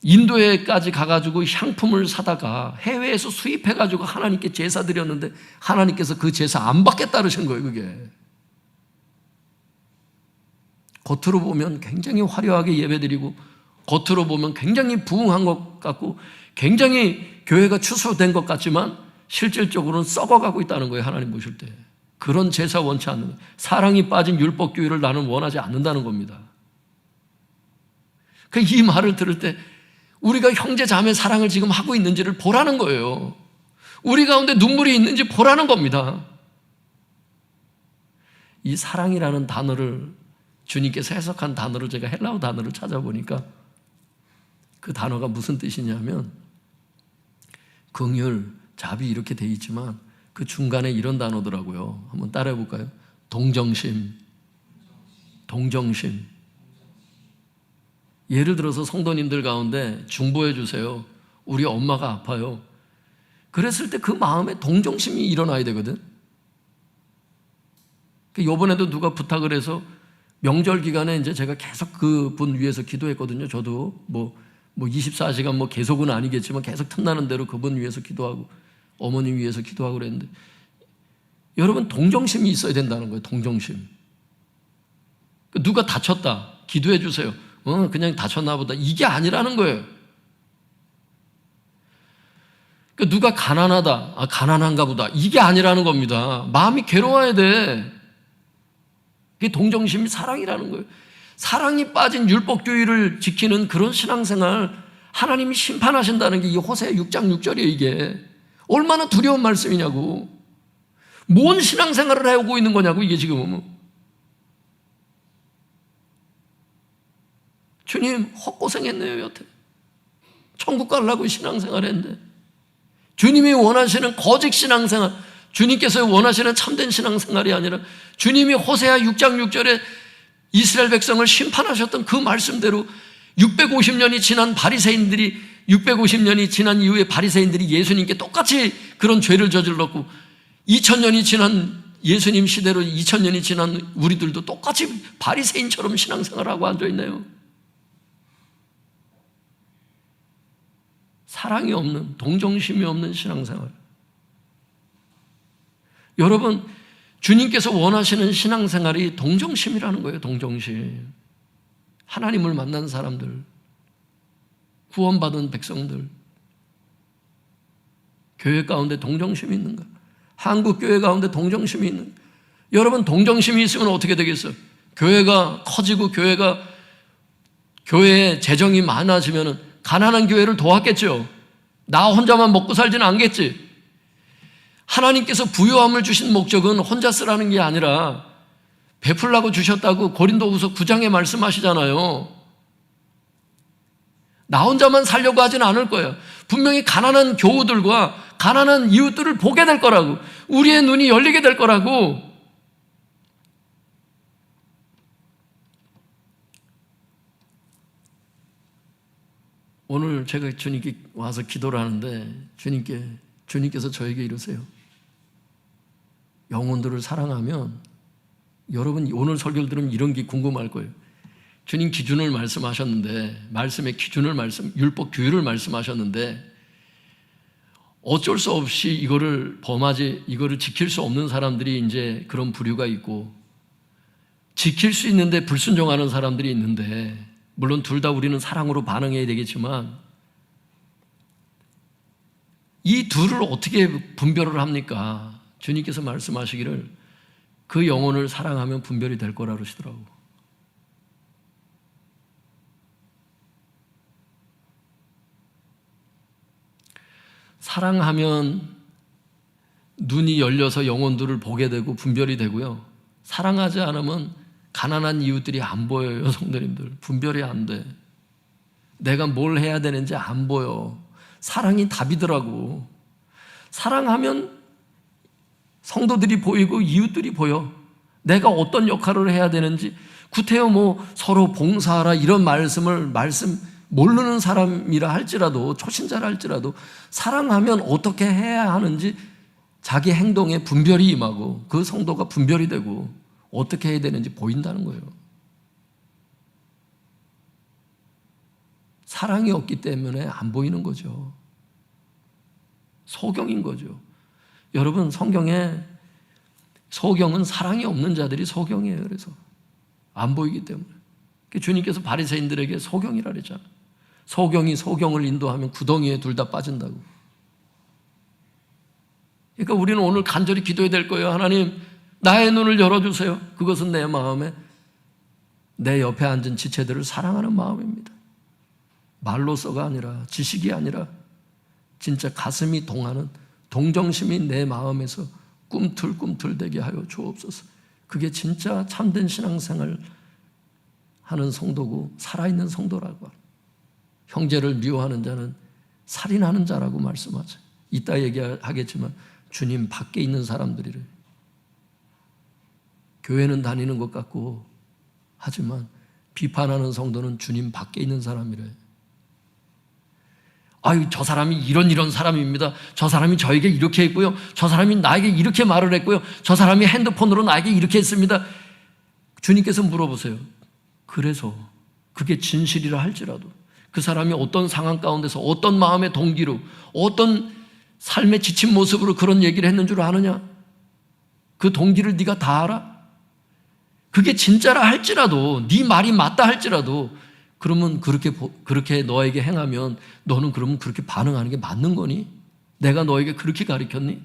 A: 인도에까지 가가지고 향품을 사다가 해외에서 수입해가지고 하나님께 제사 드렸는데 하나님께서 그 제사 안 받겠다 그러신 거예요, 그게. 겉으로 보면 굉장히 화려하게 예배드리고 겉으로 보면 굉장히 부흥한 것 같고 굉장히 교회가 추수된 것 같지만 실질적으로는 썩어가고 있다는 거예요, 하나님 보실 때. 그런 제사 원치 않는 거예요. 사랑이 빠진 율법교회를 나는 원하지 않는다는 겁니다. 이 말을 들을 때 우리가 형제 자매 사랑을 지금 하고 있는지를 보라는 거예요. 우리 가운데 눈물이 있는지 보라는 겁니다. 이 사랑이라는 단어를 주님께서 해석한 단어를 제가 헬라어 단어를 찾아보니까 그 단어가 무슨 뜻이냐면 긍휼, 자비 이렇게 돼 있지만 그 중간에 이런 단어더라고요. 한번 따라해 볼까요? 동정심. 동정심. 예를 들어서 성도님들 가운데 중보해 주세요. 우리 엄마가 아파요. 그랬을 때 그 마음에 동정심이 일어나야 되거든. 이번에도 누가 부탁을 해서 명절 기간에 이제 제가 계속 그분 위해서 기도했거든요. 저도 뭐 24시간 계속은 아니겠지만 계속 틈나는 대로 그분 위해서 기도하고 어머님 위해서 기도하고 그랬는데 여러분 동정심이 있어야 된다는 거예요. 동정심. 누가 다쳤다. 기도해 주세요. 그냥 다쳤나 보다. 이게 아니라는 거예요. 누가 가난하다. 가난한가 보다. 이게 아니라는 겁니다. 마음이 괴로워야 돼. 그게 동정심이 사랑이라는 거예요. 사랑이 빠진 율법주의를 지키는 그런 신앙생활 하나님이 심판하신다는 게 이 호세아 6장 6절이에요. 이게 얼마나 두려운 말씀이냐고. 뭔 신앙생활을 해오고 있는 거냐고 이게 지금. 주님 헛고생했네요 여태. 천국 가려고 신앙생활 했는데 주님이 원하시는 거짓 신앙생활, 주님께서 원하시는 참된 신앙생활이 아니라 주님이 호세아 6장 6절에 이스라엘 백성을 심판하셨던 그 말씀대로 650년이 지난 바리새인들이 650년이 지난 이후에 바리새인들이 예수님께 똑같이 그런 죄를 저질렀고 2000년이 지난 예수님 시대로 2000년이 지난 우리들도 똑같이 바리새인처럼 신앙생활하고 앉아있네요. 사랑이 없는, 동정심이 없는 신앙생활. 여러분, 주님께서 원하시는 신앙생활이 동정심이라는 거예요. 동정심. 하나님을 만난 사람들, 구원받은 백성들, 교회 가운데 동정심이 있는가? 한국 교회 가운데 동정심이 있는가? 여러분, 동정심이 있으면 어떻게 되겠어요? 교회가 커지고 교회에 재정이 많아지면 가난한 교회를 도왔겠죠. 나 혼자만 먹고 살지는 않겠지. 하나님께서 부요함을 주신 목적은 혼자 쓰라는 게 아니라 베풀라고 주셨다고 고린도후서 9장에 말씀하시잖아요. 나 혼자만 살려고 하지는 않을 거예요. 분명히 가난한 교우들과 가난한 이웃들을 보게 될 거라고. 우리의 눈이 열리게 될 거라고. 오늘 제가 주님께 와서 기도를 하는데 주님께서 저에게 이러세요. 영혼들을 사랑하면 여러분 오늘 설교를 들으면 이런 게 궁금할 거예요. 주님 기준을 말씀하셨는데 말씀의 기준을 율법 규율을 말씀하셨는데 어쩔 수 없이 이거를 지킬 수 없는 사람들이 이제 그런 부류가 있고 지킬 수 있는데 불순종하는 사람들이 있는데 물론 둘 다 우리는 사랑으로 반응해야 되겠지만 이 둘을 어떻게 분별을 합니까? 주님께서 말씀하시기를 그 영혼을 사랑하면 분별이 될 거라 그러시더라고. 사랑하면 눈이 열려서 영혼들을 보게 되고 분별이 되고요. 사랑하지 않으면 가난한 이웃들이 안 보여요. 성도님들, 분별이 안 돼. 내가 뭘 해야 되는지 안 보여. 사랑이 답이더라고. 사랑하면 성도들이 보이고 이웃들이 보여. 내가 어떤 역할을 해야 되는지. 구태여 서로 봉사하라 이런 말씀 모르는 사람이라 할지라도, 초신자라 할지라도 사랑하면 어떻게 해야 하는지 자기 행동에 분별이 임하고 그 성도가 분별이 되고 어떻게 해야 되는지 보인다는 거예요. 사랑이 없기 때문에 안 보이는 거죠. 소경인 거죠. 여러분, 소경은 사랑이 없는 자들이 소경이에요. 그래서 안 보이기 때문에. 주님께서 바리새인들에게 소경이라 그랬잖아요. 소경이 소경을 인도하면 구덩이에 둘 다 빠진다고. 그러니까 우리는 오늘 간절히 기도해야 될 거예요. 하나님, 나의 눈을 열어주세요. 그것은 내 마음에 내 옆에 앉은 지체들을 사랑하는 마음입니다. 말로서가 아니라, 지식이 아니라 진짜 가슴이 동하는 동정심이 내 마음에서 꿈틀꿈틀대게 하여 주옵소서. 그게 진짜 참된 신앙생활 하는 성도고 살아있는 성도라고 합니다. 형제를 미워하는 자는 살인하는 자라고 말씀하죠. 이따 얘기하겠지만 주님 밖에 있는 사람들이래. 교회는 다니는 것 같고 하지만 비판하는 성도는 주님 밖에 있는 사람이래. 아유, 저 사람이 이런 사람입니다. 저 사람이 저에게 이렇게 했고요. 저 사람이 나에게 이렇게 말을 했고요. 저 사람이 핸드폰으로 나에게 이렇게 했습니다. 주님께서 물어보세요. 그래서 그게 진실이라 할지라도 그 사람이 어떤 상황 가운데서 어떤 마음의 동기로 어떤 삶의 지친 모습으로 그런 얘기를 했는 줄 아느냐? 그 동기를 네가 다 알아? 그게 진짜라 할지라도, 네 말이 맞다 할지라도, 그러면 그렇게 너에게 행하면 너는 그러면 그렇게 반응하는 게 맞는 거니? 내가 너에게 그렇게 가르쳤니?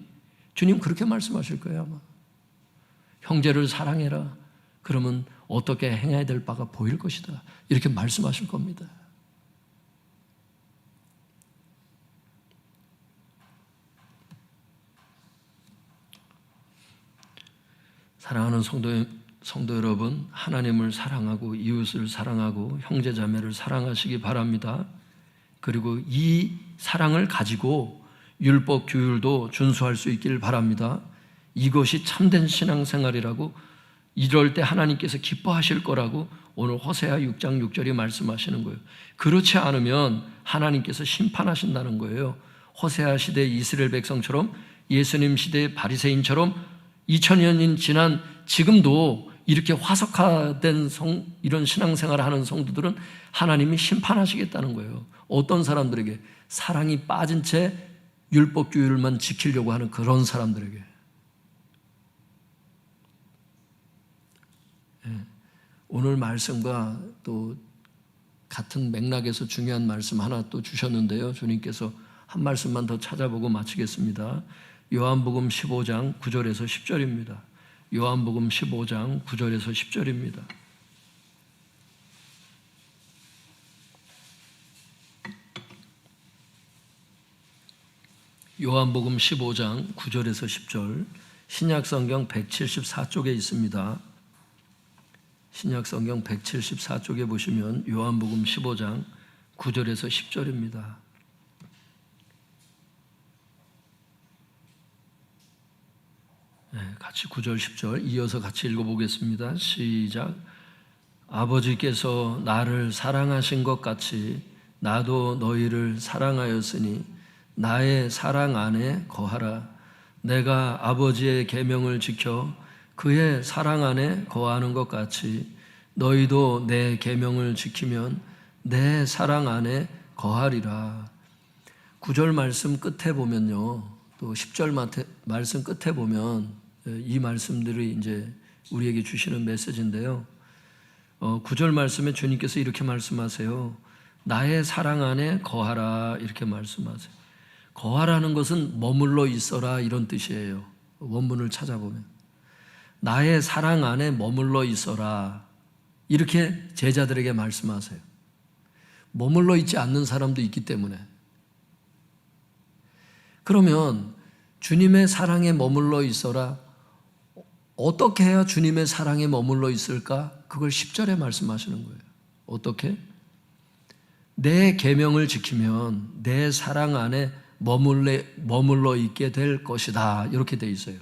A: 주님 그렇게 말씀하실 거예요 아마. 형제를 사랑해라. 그러면 어떻게 행해야 될 바가 보일 것이다. 이렇게 말씀하실 겁니다. 사랑하는 성도 여러분, 하나님을 사랑하고 이웃을 사랑하고 형제자매를 사랑하시기 바랍니다. 그리고 이 사랑을 가지고 율법 규율도 준수할 수 있기를 바랍니다. 이것이 참된 신앙생활이라고, 이럴 때 하나님께서 기뻐하실 거라고 오늘 호세아 6장 6절이 말씀하시는 거예요. 그렇지 않으면 하나님께서 심판하신다는 거예요. 호세아 시대 이스라엘 백성처럼, 예수님 시대의 바리새인처럼 2000년이 지난 지금도 이렇게 화석화된 이런 신앙생활을 하는 성도들은 하나님이 심판하시겠다는 거예요. 어떤 사람들에게? 사랑이 빠진 채 율법 규율만 지키려고 하는 그런 사람들에게. 오늘 말씀과 또 같은 맥락에서 중요한 말씀 하나 또 주셨는데요. 주님께서 한 말씀만 더 찾아보고 마치겠습니다. 요한복음 15장 9절에서 10절입니다. 요한복음 15장 9절에서 10절입니다. 요한복음 15장 9절에서 10절, 신약성경 174쪽에 있습니다. 신약성경 174쪽에 보시면 요한복음 15장 9절에서 10절입니다. 같이 9절 10절 이어서 같이 읽어보겠습니다. 시작. 아버지께서 나를 사랑하신 것 같이 나도 너희를 사랑하였으니 나의 사랑 안에 거하라. 내가 아버지의 계명을 지켜 그의 사랑 안에 거하는 것 같이 너희도 내 계명을 지키면 내 사랑 안에 거하리라. 9절 말씀 끝에 보면요, 또 10절 말씀 끝에 보면 이 말씀들이 이제 우리에게 주시는 메시지인데요. 9절 말씀에 주님께서 이렇게 말씀하세요. 나의 사랑 안에 거하라, 이렇게 말씀하세요. 거하라는 것은 머물러 있어라 이런 뜻이에요. 원문을 찾아보면 나의 사랑 안에 머물러 있어라, 이렇게 제자들에게 말씀하세요. 머물러 있지 않는 사람도 있기 때문에 그러면 주님의 사랑에 머물러 있어라. 어떻게 해야 주님의 사랑에 머물러 있을까? 그걸 10절에 말씀하시는 거예요. 어떻게? 내 계명을 지키면 내 사랑 안에 머물러 있게 될 것이다. 이렇게 돼 있어요.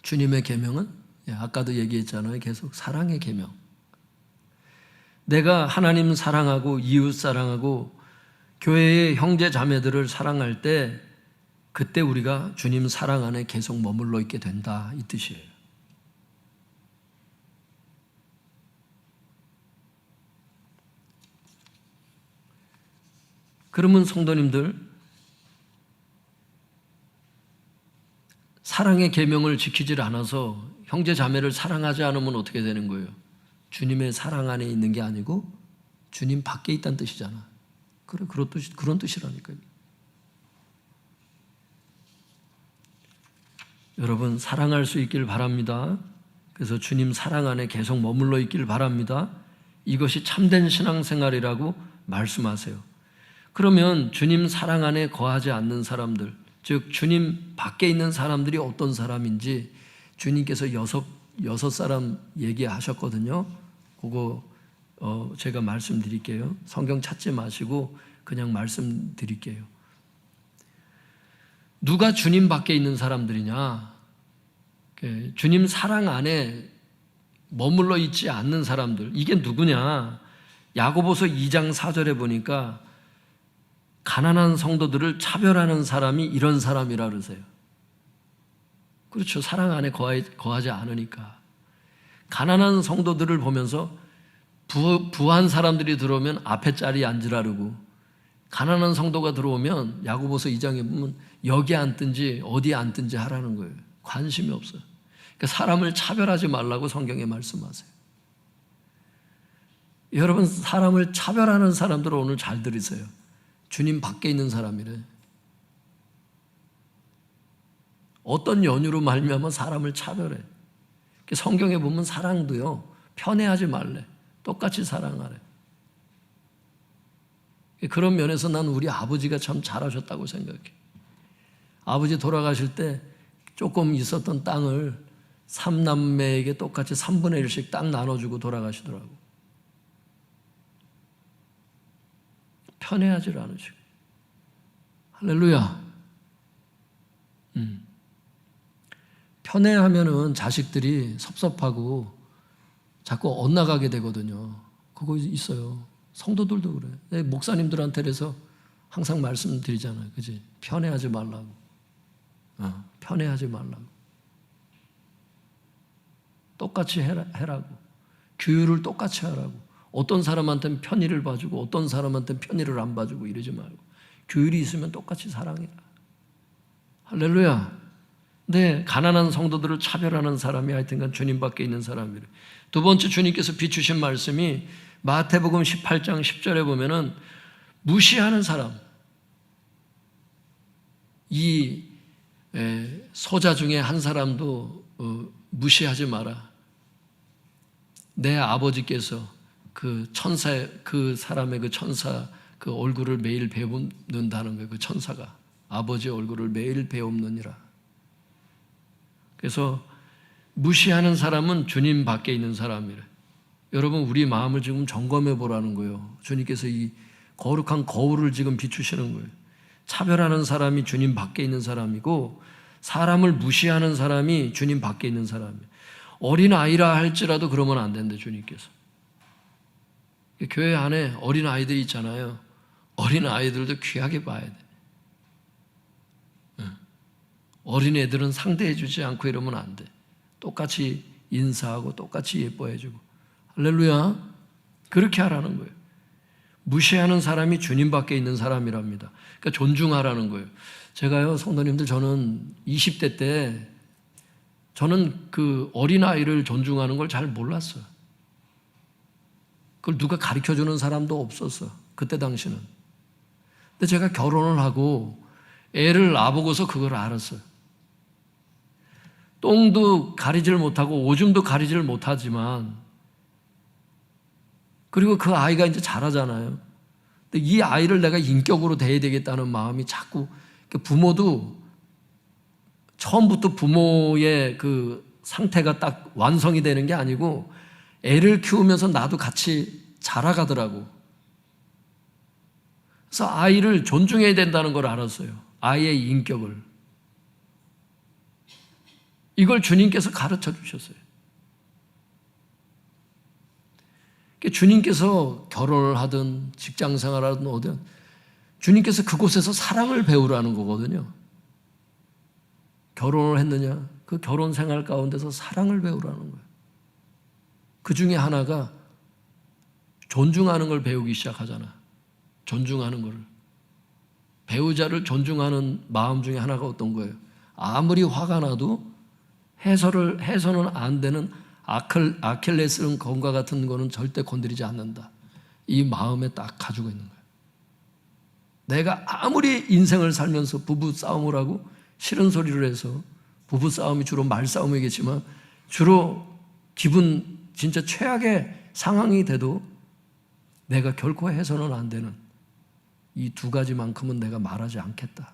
A: 주님의 계명은 아까도 얘기했잖아요. 계속 사랑의 계명. 내가 하나님 사랑하고 이웃 사랑하고 교회의 형제 자매들을 사랑할 때 그때 우리가 주님 사랑 안에 계속 머물러 있게 된다, 이 뜻이에요. 그러면 성도님들, 사랑의 계명을 지키질 않아서 형제 자매를 사랑하지 않으면 어떻게 되는 거예요? 주님의 사랑 안에 있는 게 아니고 주님 밖에 있다는 뜻이잖아. 그래, 그런 뜻이라니까요. 여러분, 사랑할 수 있길 바랍니다. 그래서 주님 사랑 안에 계속 머물러 있길 바랍니다. 이것이 참된 신앙생활이라고 말씀하세요. 그러면 주님 사랑 안에 거하지 않는 사람들, 즉 주님 밖에 있는 사람들이 어떤 사람인지 주님께서 여섯 사람 얘기하셨거든요. 그거 제가 말씀드릴게요. 성경 찾지 마시고 그냥 말씀드릴게요. 누가 주님 밖에 있는 사람들이냐? 주님 사랑 안에 머물러 있지 않는 사람들. 이게 누구냐? 야고보서 2장 4절에 보니까 가난한 성도들을 차별하는 사람이 이런 사람이라 그러세요. 그렇죠. 사랑 안에 거하지 않으니까. 가난한 성도들을 보면서 부한 사람들이 들어오면 앞에 자리에 앉으라 그러고, 가난한 성도가 들어오면 야고보서 2장에 보면 여기 앉든지 어디에 앉든지 하라는 거예요. 관심이 없어요. 그러니까 사람을 차별하지 말라고 성경에 말씀하세요. 여러분, 사람을 차별하는 사람들은 오늘 잘 들으세요. 주님 밖에 있는 사람이래. 어떤 연유로 말미암아 사람을 차별해. 성경에 보면 사랑도요, 편애하지 말래. 똑같이 사랑하래. 그런 면에서 난 우리 아버지가 참 잘하셨다고 생각해. 아버지 돌아가실 때 조금 있었던 땅을 3남매에게 똑같이 3분의 1씩 땅 나눠주고 돌아가시더라고. 편애하지 않으시고. 할렐루야. 편애하면은 자식들이 섭섭하고 자꾸 엇나가게 되거든요. 그거 있어요. 성도들도 그래. 내 목사님들한테 그래서 항상 말씀드리잖아요. 그지? 편애하지 말라고. 편애하지 말라고. 똑같이 해라고. 규율을 똑같이 하라고. 어떤 사람한테는 편의를 봐주고 어떤 사람한테는 편의를 안 봐주고 이러지 말고 규율이 있으면 똑같이 사랑해라. 할렐루야. 네, 가난한 성도들을 차별하는 사람이 하여튼간 주님 밖에 있는 사람이래. 두 번째, 주님께서 비추신 말씀이 마태복음 18장 10절에 보면은 무시하는 사람. 이 소자 중에 한 사람도 무시하지 마라. 내 아버지께서 그 사람의 그 천사 그 얼굴을 매일 배웁는다는 거예요. 그 천사가 아버지의 얼굴을 매일 배웁느니라. 그래서 무시하는 사람은 주님 밖에 있는 사람이래. 여러분, 우리 마음을 지금 점검해 보라는 거예요. 주님께서 이 거룩한 거울을 지금 비추시는 거예요. 차별하는 사람이 주님 밖에 있는 사람이고 사람을 무시하는 사람이 주님 밖에 있는 사람이에요. 어린아이라 할지라도 그러면 안 된대, 주님께서. 교회 안에 어린아이들이 있잖아요. 어린아이들도 귀하게 봐야 돼. 어린애들은 상대해주지 않고 이러면 안 돼. 똑같이 인사하고 똑같이 예뻐해주고. 할렐루야. 그렇게 하라는 거예요. 무시하는 사람이 주님 밖에 있는 사람이랍니다. 그러니까 존중하라는 거예요. 제가요, 성도님들, 저는 20대 때 저는 그 어린아이를 존중하는 걸 잘 몰랐어요. 그걸 누가 가르쳐주는 사람도 없었어. 그때 당시는. 근데 제가 결혼을 하고 애를 낳아보고서 그걸 알았어요. 똥도 가리질 못하고 오줌도 가리질 못하지만, 그리고 그 아이가 이제 자라잖아요. 근데 이 아이를 내가 인격으로 대해야 되겠다는 마음이 자꾸, 부모도 처음부터 부모의 그 상태가 딱 완성이 되는 게 아니고 애를 키우면서 나도 같이 자라가더라고. 그래서 아이를 존중해야 된다는 걸 알았어요. 아이의 인격을. 이걸 주님께서 가르쳐 주셨어요. 주님께서 결혼을 하든 직장 생활을 하든 어든 주님께서 그곳에서 사랑을 배우라는 거거든요. 결혼을 했느냐? 그 결혼 생활 가운데서 사랑을 배우라는 거예요. 그 중에 하나가 존중하는 걸 배우기 시작하잖아. 존중하는 거를. 배우자를 존중하는 마음 중에 하나가 어떤 거예요? 아무리 화가 나도 해서는 안 되는 아킬레스건 검과 같은 거는 절대 건드리지 않는다. 이 마음에 딱 가지고 있는 거예요. 내가 아무리 인생을 살면서 부부 싸움을 하고 싫은 소리를 해서, 부부 싸움이 주로 말싸움이겠지만 주로 기분 진짜 최악의 상황이 돼도 내가 결코 해서는 안 되는 이 두 가지만큼은 내가 말하지 않겠다.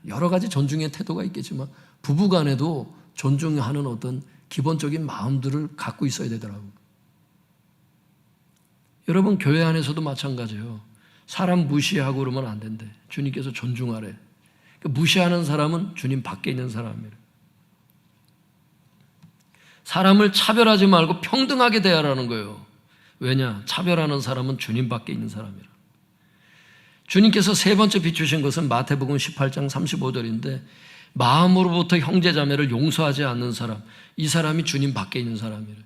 A: 여러 가지 존중의 태도가 있겠지만 부부 간에도 존중하는 어떤 기본적인 마음들을 갖고 있어야 되더라고요. 여러분, 교회 안에서도 마찬가지예요. 사람 무시하고 그러면 안 된대. 주님께서 존중하래. 무시하는 사람은 주님 밖에 있는 사람이래. 사람을 차별하지 말고 평등하게 대하라는 거예요. 왜냐? 차별하는 사람은 주님 밖에 있는 사람이라. 주님께서 세 번째 비추신 것은 마태복음 18장 35절인데 마음으로부터 형제자매를 용서하지 않는 사람, 이 사람이 주님 밖에 있는 사람이래.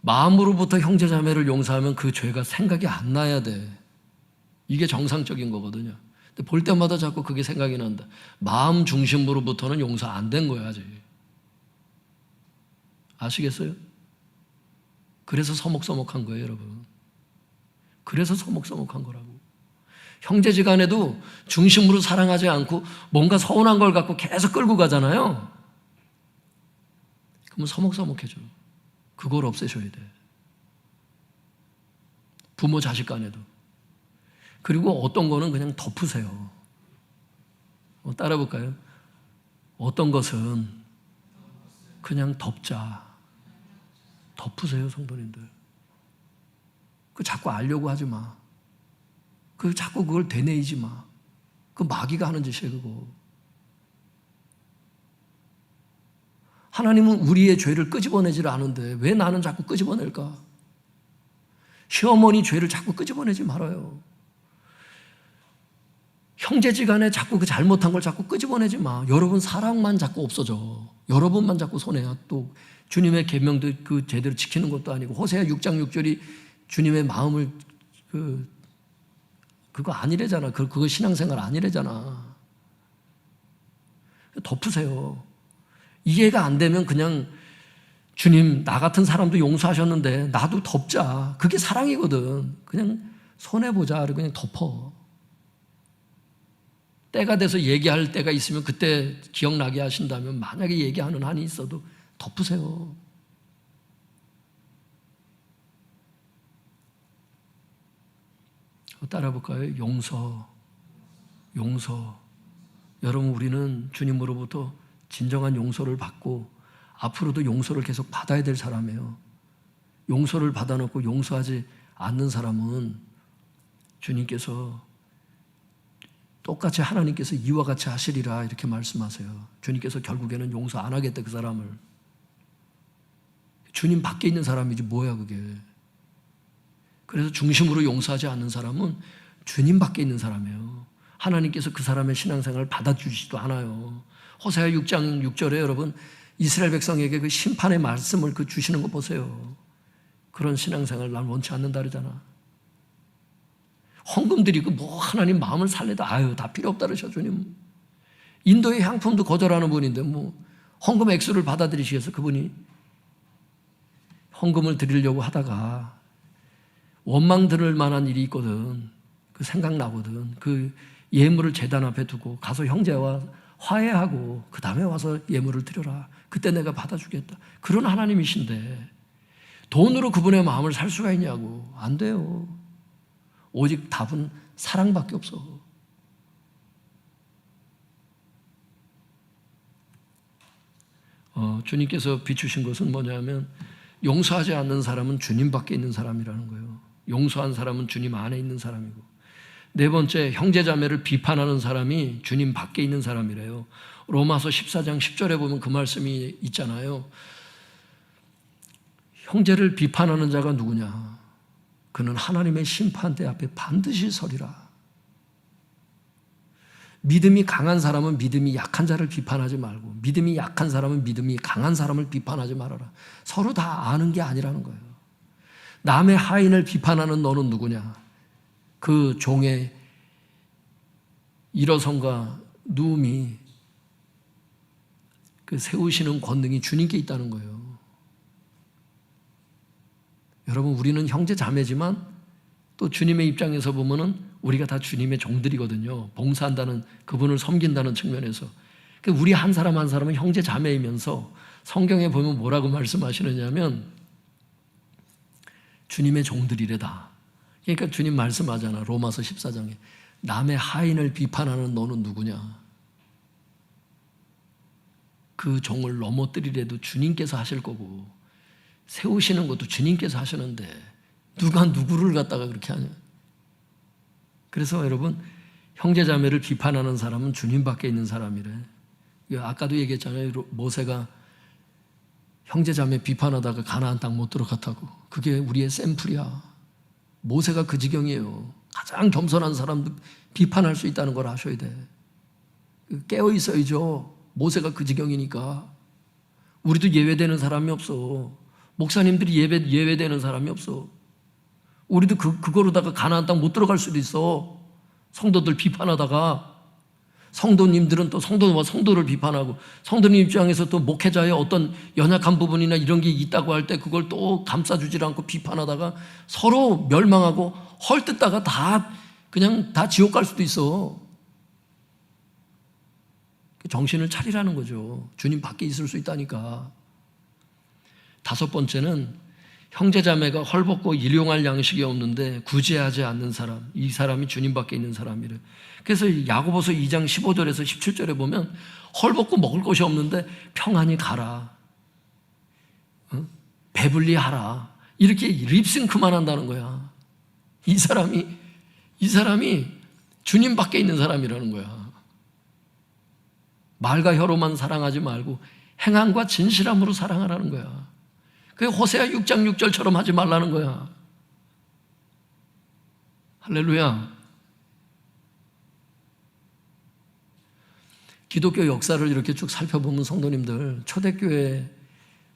A: 마음으로부터 형제자매를 용서하면 그 죄가 생각이 안 나야 돼. 이게 정상적인 거거든요. 근데 볼 때마다 자꾸 그게 생각이 난다. 마음 중심으로부터는 용서 안 된 거야, 아직. 아시겠어요? 그래서 서먹서먹한 거예요, 여러분. 그래서 서먹서먹한 거라고. 형제지간에도 중심으로 사랑하지 않고 뭔가 서운한 걸 갖고 계속 끌고 가잖아요. 그러면 서먹서먹해져. 그걸 없애셔야 돼. 부모 자식 간에도. 그리고 어떤 거는 그냥 덮으세요. 따라 볼까요? 어떤 것은 그냥 덮자. 덮으세요, 성도님들. 그 자꾸 알려고 하지 마. 그 자꾸 그걸 되뇌이지 마. 그 마귀가 하는 짓이에요, 그거. 하나님은 우리의 죄를 끄집어내지를 않은데 왜 나는 자꾸 끄집어낼까? 시어머니 죄를 자꾸 끄집어내지 말아요. 형제지간에 자꾸 그 잘못한 걸 자꾸 끄집어내지 마. 여러분 사랑만 자꾸 없어져. 여러분만 자꾸 손해야. 또 주님의 계명도 그 제대로 지키는 것도 아니고 호세아 6장 6절이 주님의 마음을 그거 아니래잖아. 그거 신앙생활 아니래잖아. 덮으세요. 이해가 안 되면 그냥 주님 나 같은 사람도 용서하셨는데 나도 덮자. 그게 사랑이거든. 그냥 손해보자. 그냥 덮어. 때가 돼서 얘기할 때가 있으면 그때 기억나게 하신다면 만약에 얘기하는 한이 있어도 덮으세요. 따라 볼까요? 용서. 여러분, 우리는 주님으로부터 진정한 용서를 받고 앞으로도 용서를 계속 받아야 될 사람이에요. 용서를 받아놓고 용서하지 않는 사람은 주님께서 똑같이 하나님께서 이와 같이 하시리라 이렇게 말씀하세요. 주님께서 결국에는 용서 안 하겠다, 그 사람을. 주님 밖에 있는 사람이지 뭐야 그게. 그래서 중심으로 용서하지 않는 사람은 주님 밖에 있는 사람이에요. 하나님께서 그 사람의 신앙생활을 받아주지도 않아요. 호세아 6장 6절에 여러분 이스라엘 백성에게 그 심판의 말씀을 주시는 거 보세요. 그런 신앙생활을 난 원치 않는다 그러잖아. 헌금 드리고 뭐 하나님 마음을 살려다 아유 다 필요 없다 그러셔 주님. 인도의 향품도 거절하는 분인데 뭐 헌금 액수를 받아들이시겠어 그분이. 헌금을 드리려고 하다가 원망 들을 만한 일이 있거든. 그 생각나거든. 그 예물을 제단 앞에 두고 가서 형제와 화해하고 그 다음에 와서 예물을 드려라. 그때 내가 받아주겠다. 그런 하나님이신데 돈으로 그분의 마음을 살 수가 있냐고. 안 돼요. 오직 답은 사랑밖에 없어. 주님께서 비추신 것은 뭐냐면 용서하지 않는 사람은 주님 밖에 있는 사람이라는 거예요. 용서한 사람은 주님 안에 있는 사람이고, 네 번째, 형제자매를 비판하는 사람이 주님 밖에 있는 사람이래요. 로마서 14장 10절에 보면 그 말씀이 있잖아요. 형제를 비판하는 자가 누구냐? 그는 하나님의 심판대 앞에 반드시 서리라. 믿음이 강한 사람은 믿음이 약한 자를 비판하지 말고, 믿음이 약한 사람은 믿음이 강한 사람을 비판하지 말아라. 서로 다 아는 게 아니라는 거예요. 남의 하인을 비판하는 너는 누구냐? 그 종의 일어섬과 누움이, 그 세우시는 권능이 주님께 있다는 거예요. 여러분, 우리는 형제 자매지만 또 주님의 입장에서 보면은 우리가 다 주님의 종들이거든요. 봉사한다는, 그분을 섬긴다는 측면에서. 우리 한 사람 한 사람은 형제 자매이면서 성경에 보면 뭐라고 말씀하시느냐면 주님의 종들이래다. 그러니까 주님 말씀하잖아. 로마서 14장에 남의 하인을 비판하는 너는 누구냐? 그 종을 넘어뜨리래도 주님께서 하실 거고, 세우시는 것도 주님께서 하시는데 누가 누구를 갖다가 그렇게 하냐? 그래서 여러분, 형제자매를 비판하는 사람은 주님 밖에 있는 사람이래. 아까도 얘기했잖아요. 모세가 형제자매 비판하다가 가나안 땅 못 들어갔다고. 그게 우리의 샘플이야. 모세가 그 지경이에요. 가장 겸손한 사람도 비판할 수 있다는 걸 아셔야 돼. 깨어 있어야죠. 모세가 그 지경이니까. 우리도 예외되는 사람이 없어. 목사님들이 예외되는 사람이 없어. 우리도 그거로다가 가나안 땅 못 들어갈 수도 있어. 성도들 비판하다가. 성도님들은 또 성도를 비판하고, 성도님 입장에서 또 목회자의 어떤 연약한 부분이나 이런 게 있다고 할 때 그걸 또 감싸주질 않고 비판하다가 서로 멸망하고 헐뜯다가 그냥 다 지옥 갈 수도 있어. 정신을 차리라는 거죠. 주님 밖에 있을 수 있다니까. 다섯 번째는 형제자매가 헐벗고 일용할 양식이 없는데 구제하지 않는 사람, 이 사람이 주님 밖에 있는 사람이래. 그래서 야고보서 2장 15절에서 17절에 보면 헐벗고 먹을 것이 없는데 평안히 가라, 배불리 하라, 이렇게 립싱크만 한다는 거야. 이 사람이 주님 밖에 있는 사람이라는 거야. 말과 혀로만 사랑하지 말고 행함과 진실함으로 사랑하라는 거야. 그게 호세아 6장 6절처럼 하지 말라는 거야. 할렐루야. 기독교 역사를 이렇게 쭉 살펴보면 성도님들, 초대교회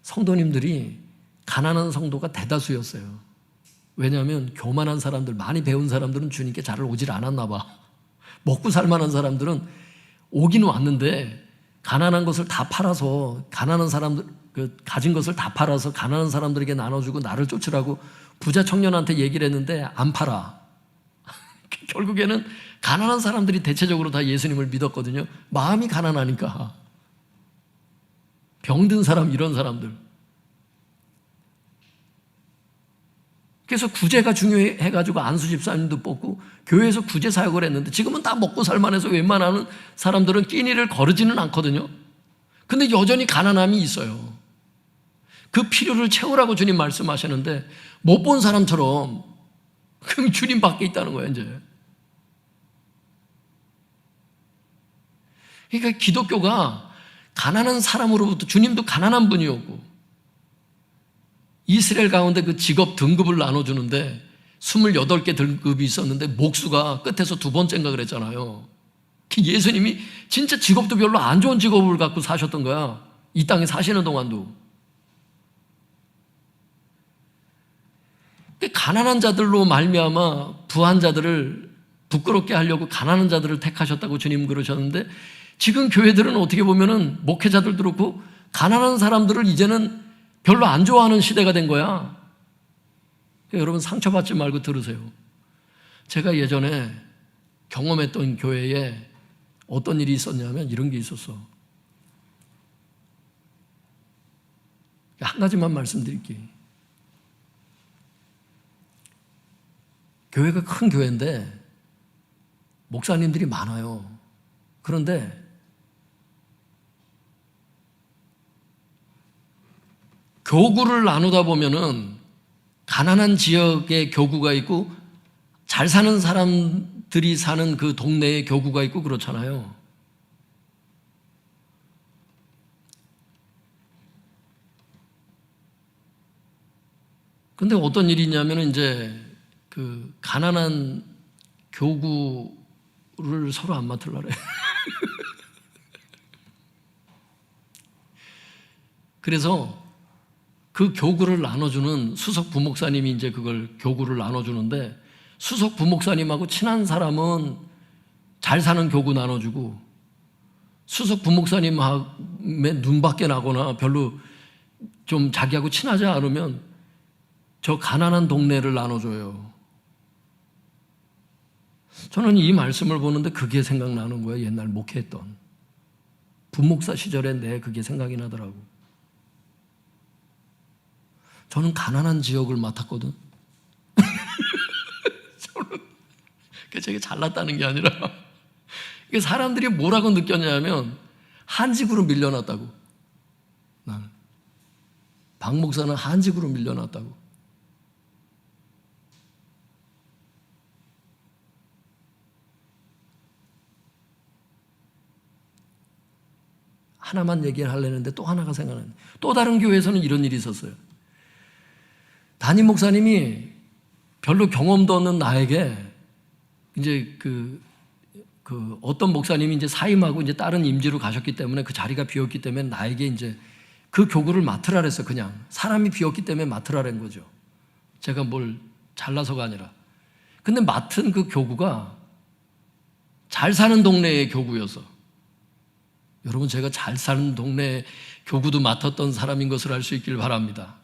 A: 성도님들이 가난한 성도가 대다수였어요. 왜냐하면 교만한 사람들, 많이 배운 사람들은 주님께 잘 오질 않았나 봐. 먹고 살만한 사람들은 오긴 왔는데 가난한 것을 다 팔아서, 가난한 사람들 가진 것을 다 팔아서 가난한 사람들에게 나눠주고 나를 쫓으라고 부자 청년한테 얘기를 했는데 안 팔아. 결국에는 가난한 사람들이 대체적으로 다 예수님을 믿었거든요. 마음이 가난하니까. 병든 사람, 이런 사람들. 그래서 구제가 중요해가지고 안수 집사님도 뽑고 교회에서 구제 사역을 했는데, 지금은 다 먹고 살만해서 웬만하는 사람들은 끼니를 거르지는 않거든요. 근데 여전히 가난함이 있어요. 그 필요를 채우라고 주님 말씀하시는데 못 본 사람처럼 그럼 주님 밖에 있다는 거예요, 이제. 그러니까 기독교가 가난한 사람으로부터, 주님도 가난한 분이었고, 이스라엘 가운데 그 직업 등급을 나눠주는데 28개 등급이 있었는데 목수가 끝에서 두 번째인가 그랬잖아요. 예수님이 진짜 직업도 별로 안 좋은 직업을 갖고 사셨던 거야. 이 땅에 사시는 동안도. 가난한 자들로 말미암아 부한 자들을 부끄럽게 하려고 가난한 자들을 택하셨다고 주님 그러셨는데, 지금 교회들은 어떻게 보면은 목회자들도 그렇고 가난한 사람들을 이제는 별로 안 좋아하는 시대가 된 거야. 그러니까 여러분, 상처받지 말고 들으세요. 제가 예전에 경험했던 교회에 어떤 일이 있었냐면 이런 게 있었어. 한 가지만 말씀드릴게요. 교회가 큰 교회인데 목사님들이 많아요. 그런데 교구를 나누다 보면은 가난한 지역에 교구가 있고 잘 사는 사람들이 사는 그 동네에 교구가 있고 그렇잖아요. 근데 어떤 일이 있냐면은 이제 그 가난한 교구를 서로 안 맡으려래. 그래서 그 교구를 나눠주는 수석 부목사님이 이제 그걸 교구를 나눠주는데, 수석 부목사님하고 친한 사람은 잘 사는 교구 나눠주고, 수석 부목사님의 눈밖에 나거나 별로 좀 자기하고 친하지 않으면 저 가난한 동네를 나눠줘요. 저는 이 말씀을 보는데 그게 생각나는 거예요. 옛날 목회했던 부목사 시절에 그게 생각이 나더라고. 저는 가난한 지역을 맡았거든. 저는 제가 잘났다는 게 아니라 사람들이 뭐라고 느꼈냐면 한직으로 밀려났다고. 나는 박 목사는 한직으로 밀려났다고. 하나만 얘기를 하려는데 또 하나가 생각나는. 또 다른 교회에서는 이런 일이 있었어요. 담임 목사님이 별로 경험도 없는 나에게 이제 그 어떤 목사님이 이제 사임하고 이제 다른 임지로 가셨기 때문에 그 자리가 비었기 때문에 나에게 이제 그 교구를 맡으라 그랬어. 그냥 사람이 비었기 때문에 맡으라 그런 거죠. 제가 뭘 잘나서가 아니라. 근데 맡은 그 교구가 잘 사는 동네의 교구여서, 여러분 제가 잘 사는 동네 교구도 맡았던 사람인 것을 알 수 있길 바랍니다.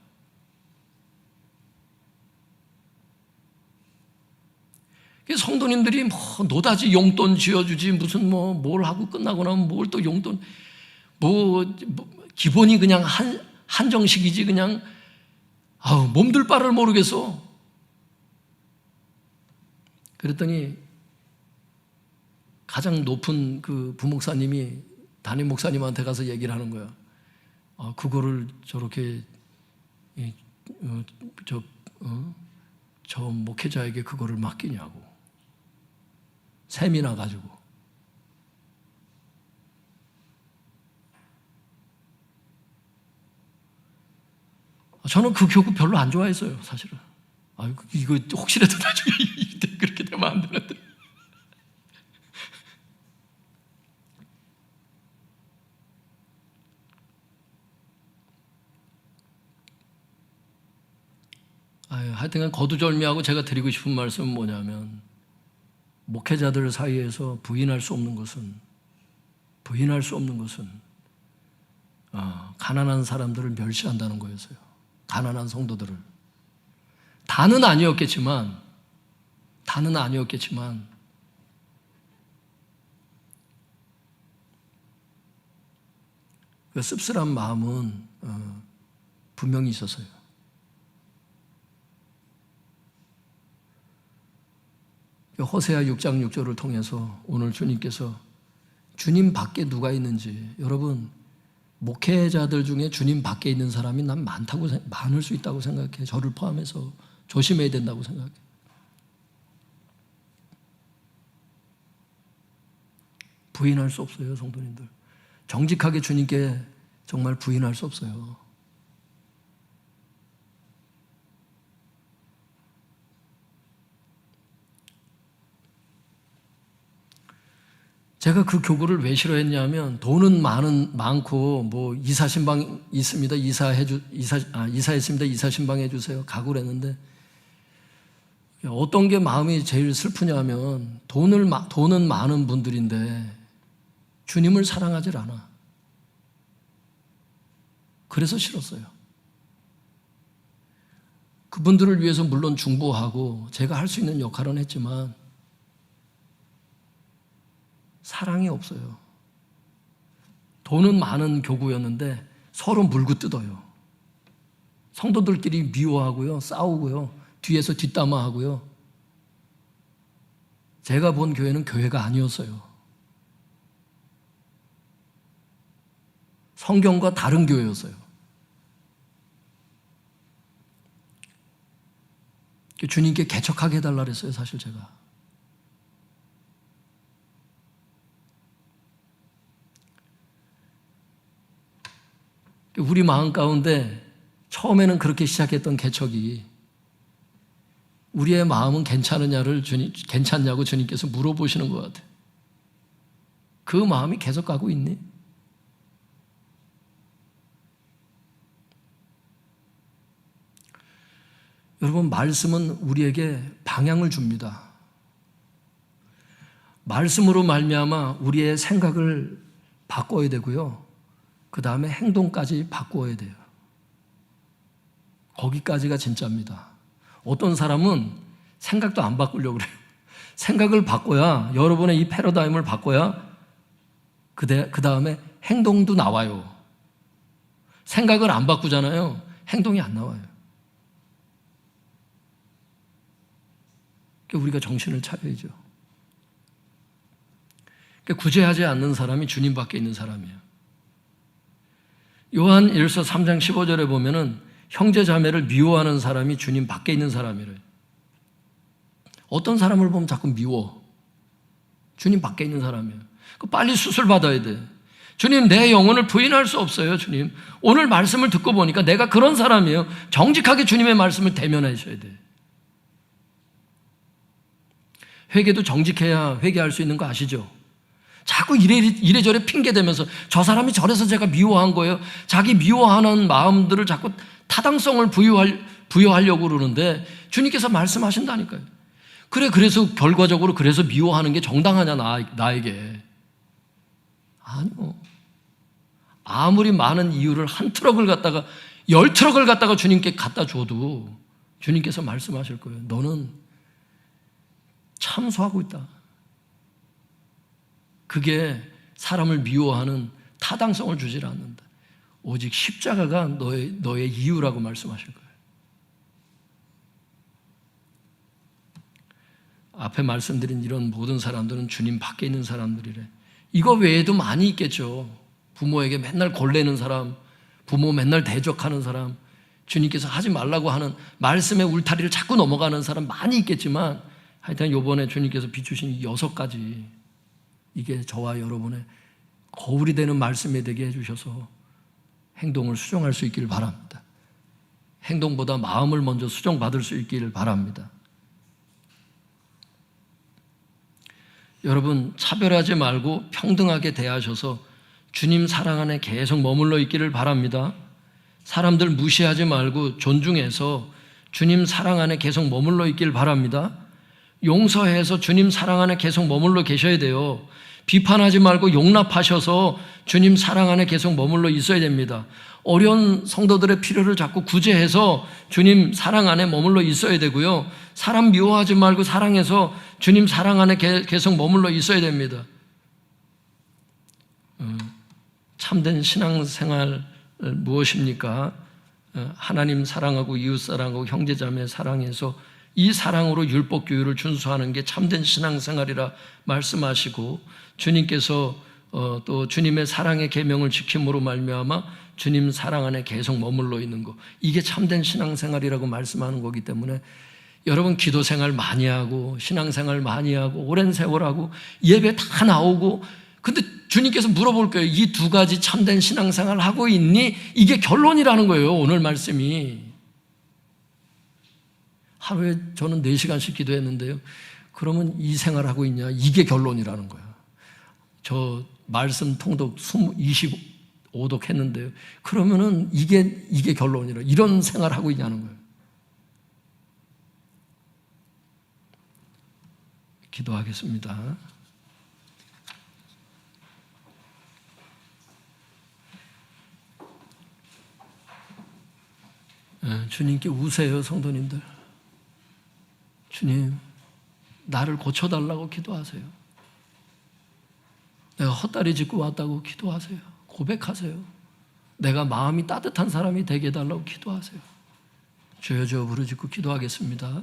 A: 성도님들이 뭐 노다지 용돈 쥐어주지 무슨 뭘 하고 끝나고 나면 뭘 또 용돈 기본이 그냥 한정식이지 그냥 몸둘 바를 모르겠어. 그랬더니 가장 높은 그 부목사님이 담임 목사님한테 가서 얘기를 하는 거야. 그거를 저렇게 저 목회자에게 그거를 맡기냐고. 셈이 나가지고. 저는 그 교구 별로 안 좋아했어요, 사실은. 이거 혹시라도 나중에 그렇게 되면 안 되는데. 하여튼간 거두절미하고 제가 드리고 싶은 말씀은 뭐냐면, 목회자들 사이에서 부인할 수 없는 것은 가난한 사람들을 멸시한다는 거였어요. 가난한 성도들을. 다는 아니었겠지만 그 씁쓸한 마음은 분명히 있었어요. 호세아 6장 6절을 통해서 오늘 주님께서 주님 밖에 누가 있는지, 여러분 목회자들 중에 주님 밖에 있는 사람이 난 많을 수 있다고 생각해. 저를 포함해서 조심해야 된다고 생각해. 부인할 수 없어요, 성도님들. 정직하게 주님께 정말 부인할 수 없어요. 제가 그 교구를 왜 싫어했냐면, 돈은 많고 이사신방 있습니다. 이사했습니다. 이사신방 해주세요. 가고 그랬는데, 어떤 게 마음이 제일 슬프냐면 돈은 많은 분들인데 주님을 사랑하질 않아. 그래서 싫었어요. 그분들을 위해서 물론 중보하고 제가 할 수 있는 역할은 했지만 사랑이 없어요. 돈은 많은 교구였는데 서로 물고 뜯어요. 성도들끼리 미워하고요, 싸우고요, 뒤에서 뒷담화하고요.
B: 제가 본 교회는 교회가 아니었어요. 성경과 다른 교회였어요. 주님께 개척하게 해달라 그랬어요, 사실 제가. 우리 마음 가운데 처음에는 그렇게 시작했던 개척이 우리의 마음은 괜찮냐고 주님께서 물어보시는 것 같아요. 그 마음이 계속 가고 있니? 여러분, 말씀은 우리에게 방향을 줍니다. 말씀으로 말미암아 우리의 생각을 바꿔야 되고요. 그 다음에 행동까지 바꾸어야 돼요. 거기까지가 진짜입니다. 어떤 사람은 생각도 안 바꾸려고 그래요. 생각을 바꿔야, 여러분의 이 패러다임을 바꿔야 그 다음에 행동도 나와요. 생각을 안 바꾸잖아요. 행동이 안 나와요. 우리가 정신을 차려야죠. 구제하지 않는 사람이 주님 밖에 있는 사람이에요. 요한 1서 3장 15절에 보면은 형제 자매를 미워하는 사람이 주님 밖에 있는 사람이래요. 어떤 사람을 보면 자꾸 미워. 주님 밖에 있는 사람이에요. 빨리 수술 받아야 돼. 주님, 내 영혼을 부인할 수 없어요. 주님, 오늘 말씀을 듣고 보니까 내가 그런 사람이에요. 정직하게 주님의 말씀을 대면하셔야 돼. 회개도 정직해야 회개할 수 있는 거 아시죠? 자꾸 이래저래 핑계대면서 저 사람이 저래서 제가 미워한 거예요. 자기 미워하는 마음들을 자꾸 타당성을 부여하려고 그러는데 주님께서 말씀하신다니까요. 그래서 결과적으로 그래서 미워하는 게 정당하냐 나에게. 아니요. 아무리 많은 이유를 한 트럭을 갖다가 10트럭을 갖다가 주님께 갖다 줘도 주님께서 말씀하실 거예요. 너는 참소하고 있다. 그게 사람을 미워하는 타당성을 주질 않는다. 오직 십자가가 너의 이유라고 말씀하실 거예요. 앞에 말씀드린 이런 모든 사람들은 주님 밖에 있는 사람들이래. 이거 외에도 많이 있겠죠. 부모에게 맨날 골래는 사람, 부모 맨날 대적하는 사람, 주님께서 하지 말라고 하는 말씀의 울타리를 자꾸 넘어가는 사람 많이 있겠지만 하여튼 요번에 주님께서 비추신 6가지, 이게 저와 여러분의 거울이 되는 말씀이 되게 해주셔서 행동을 수정할 수 있기를 바랍니다. 행동보다 마음을 먼저 수정받을 수 있기를 바랍니다. 여러분, 차별하지 말고 평등하게 대하셔서 주님 사랑 안에 계속 머물러 있기를 바랍니다. 사람들 무시하지 말고 존중해서 주님 사랑 안에 계속 머물러 있기를 바랍니다. 용서해서 주님 사랑 안에 계속 머물러 계셔야 돼요. 비판하지 말고 용납하셔서 주님 사랑 안에 계속 머물러 있어야 됩니다. 어려운 성도들의 필요를 자꾸 구제해서 주님 사랑 안에 머물러 있어야 되고요. 사람 미워하지 말고 사랑해서 주님 사랑 안에 계속 머물러 있어야 됩니다. 참된 신앙생활 무엇입니까? 하나님 사랑하고 이웃 사랑하고 형제자매 사랑해서 이 사랑으로 율법 규율을 준수하는 게 참된 신앙생활이라 말씀하시고, 주님께서 또 주님의 사랑의 계명을 지킴으로 말미암아 주님 사랑 안에 계속 머물러 있는 거, 이게 참된 신앙생활이라고 말씀하는 거기 때문에 여러분, 기도생활 많이 하고 신앙생활 많이 하고 오랜 세월 하고 예배 다 나오고, 근데 주님께서 물어볼 거예요. 이 2가지 참된 신앙생활 하고 있니? 이게 결론이라는 거예요, 오늘 말씀이. 하루에 저는 4시간씩 기도했는데요. 그러면 이 생활하고 있냐? 이게 결론이라는 거예요. 저 말씀 통독 25독 했는데요. 그러면은 이게 결론이라. 이런 생활하고 있냐는 거예요. 기도하겠습니다. 주님께 우세요, 성도님들. 주님, 나를 고쳐달라고 기도하세요. 내가 헛다리 짚고 왔다고 기도하세요. 고백하세요. 내가 마음이 따뜻한 사람이 되게 해달라고 기도하세요. 주여, 주여 부르짖고 기도하겠습니다.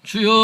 B: 주여.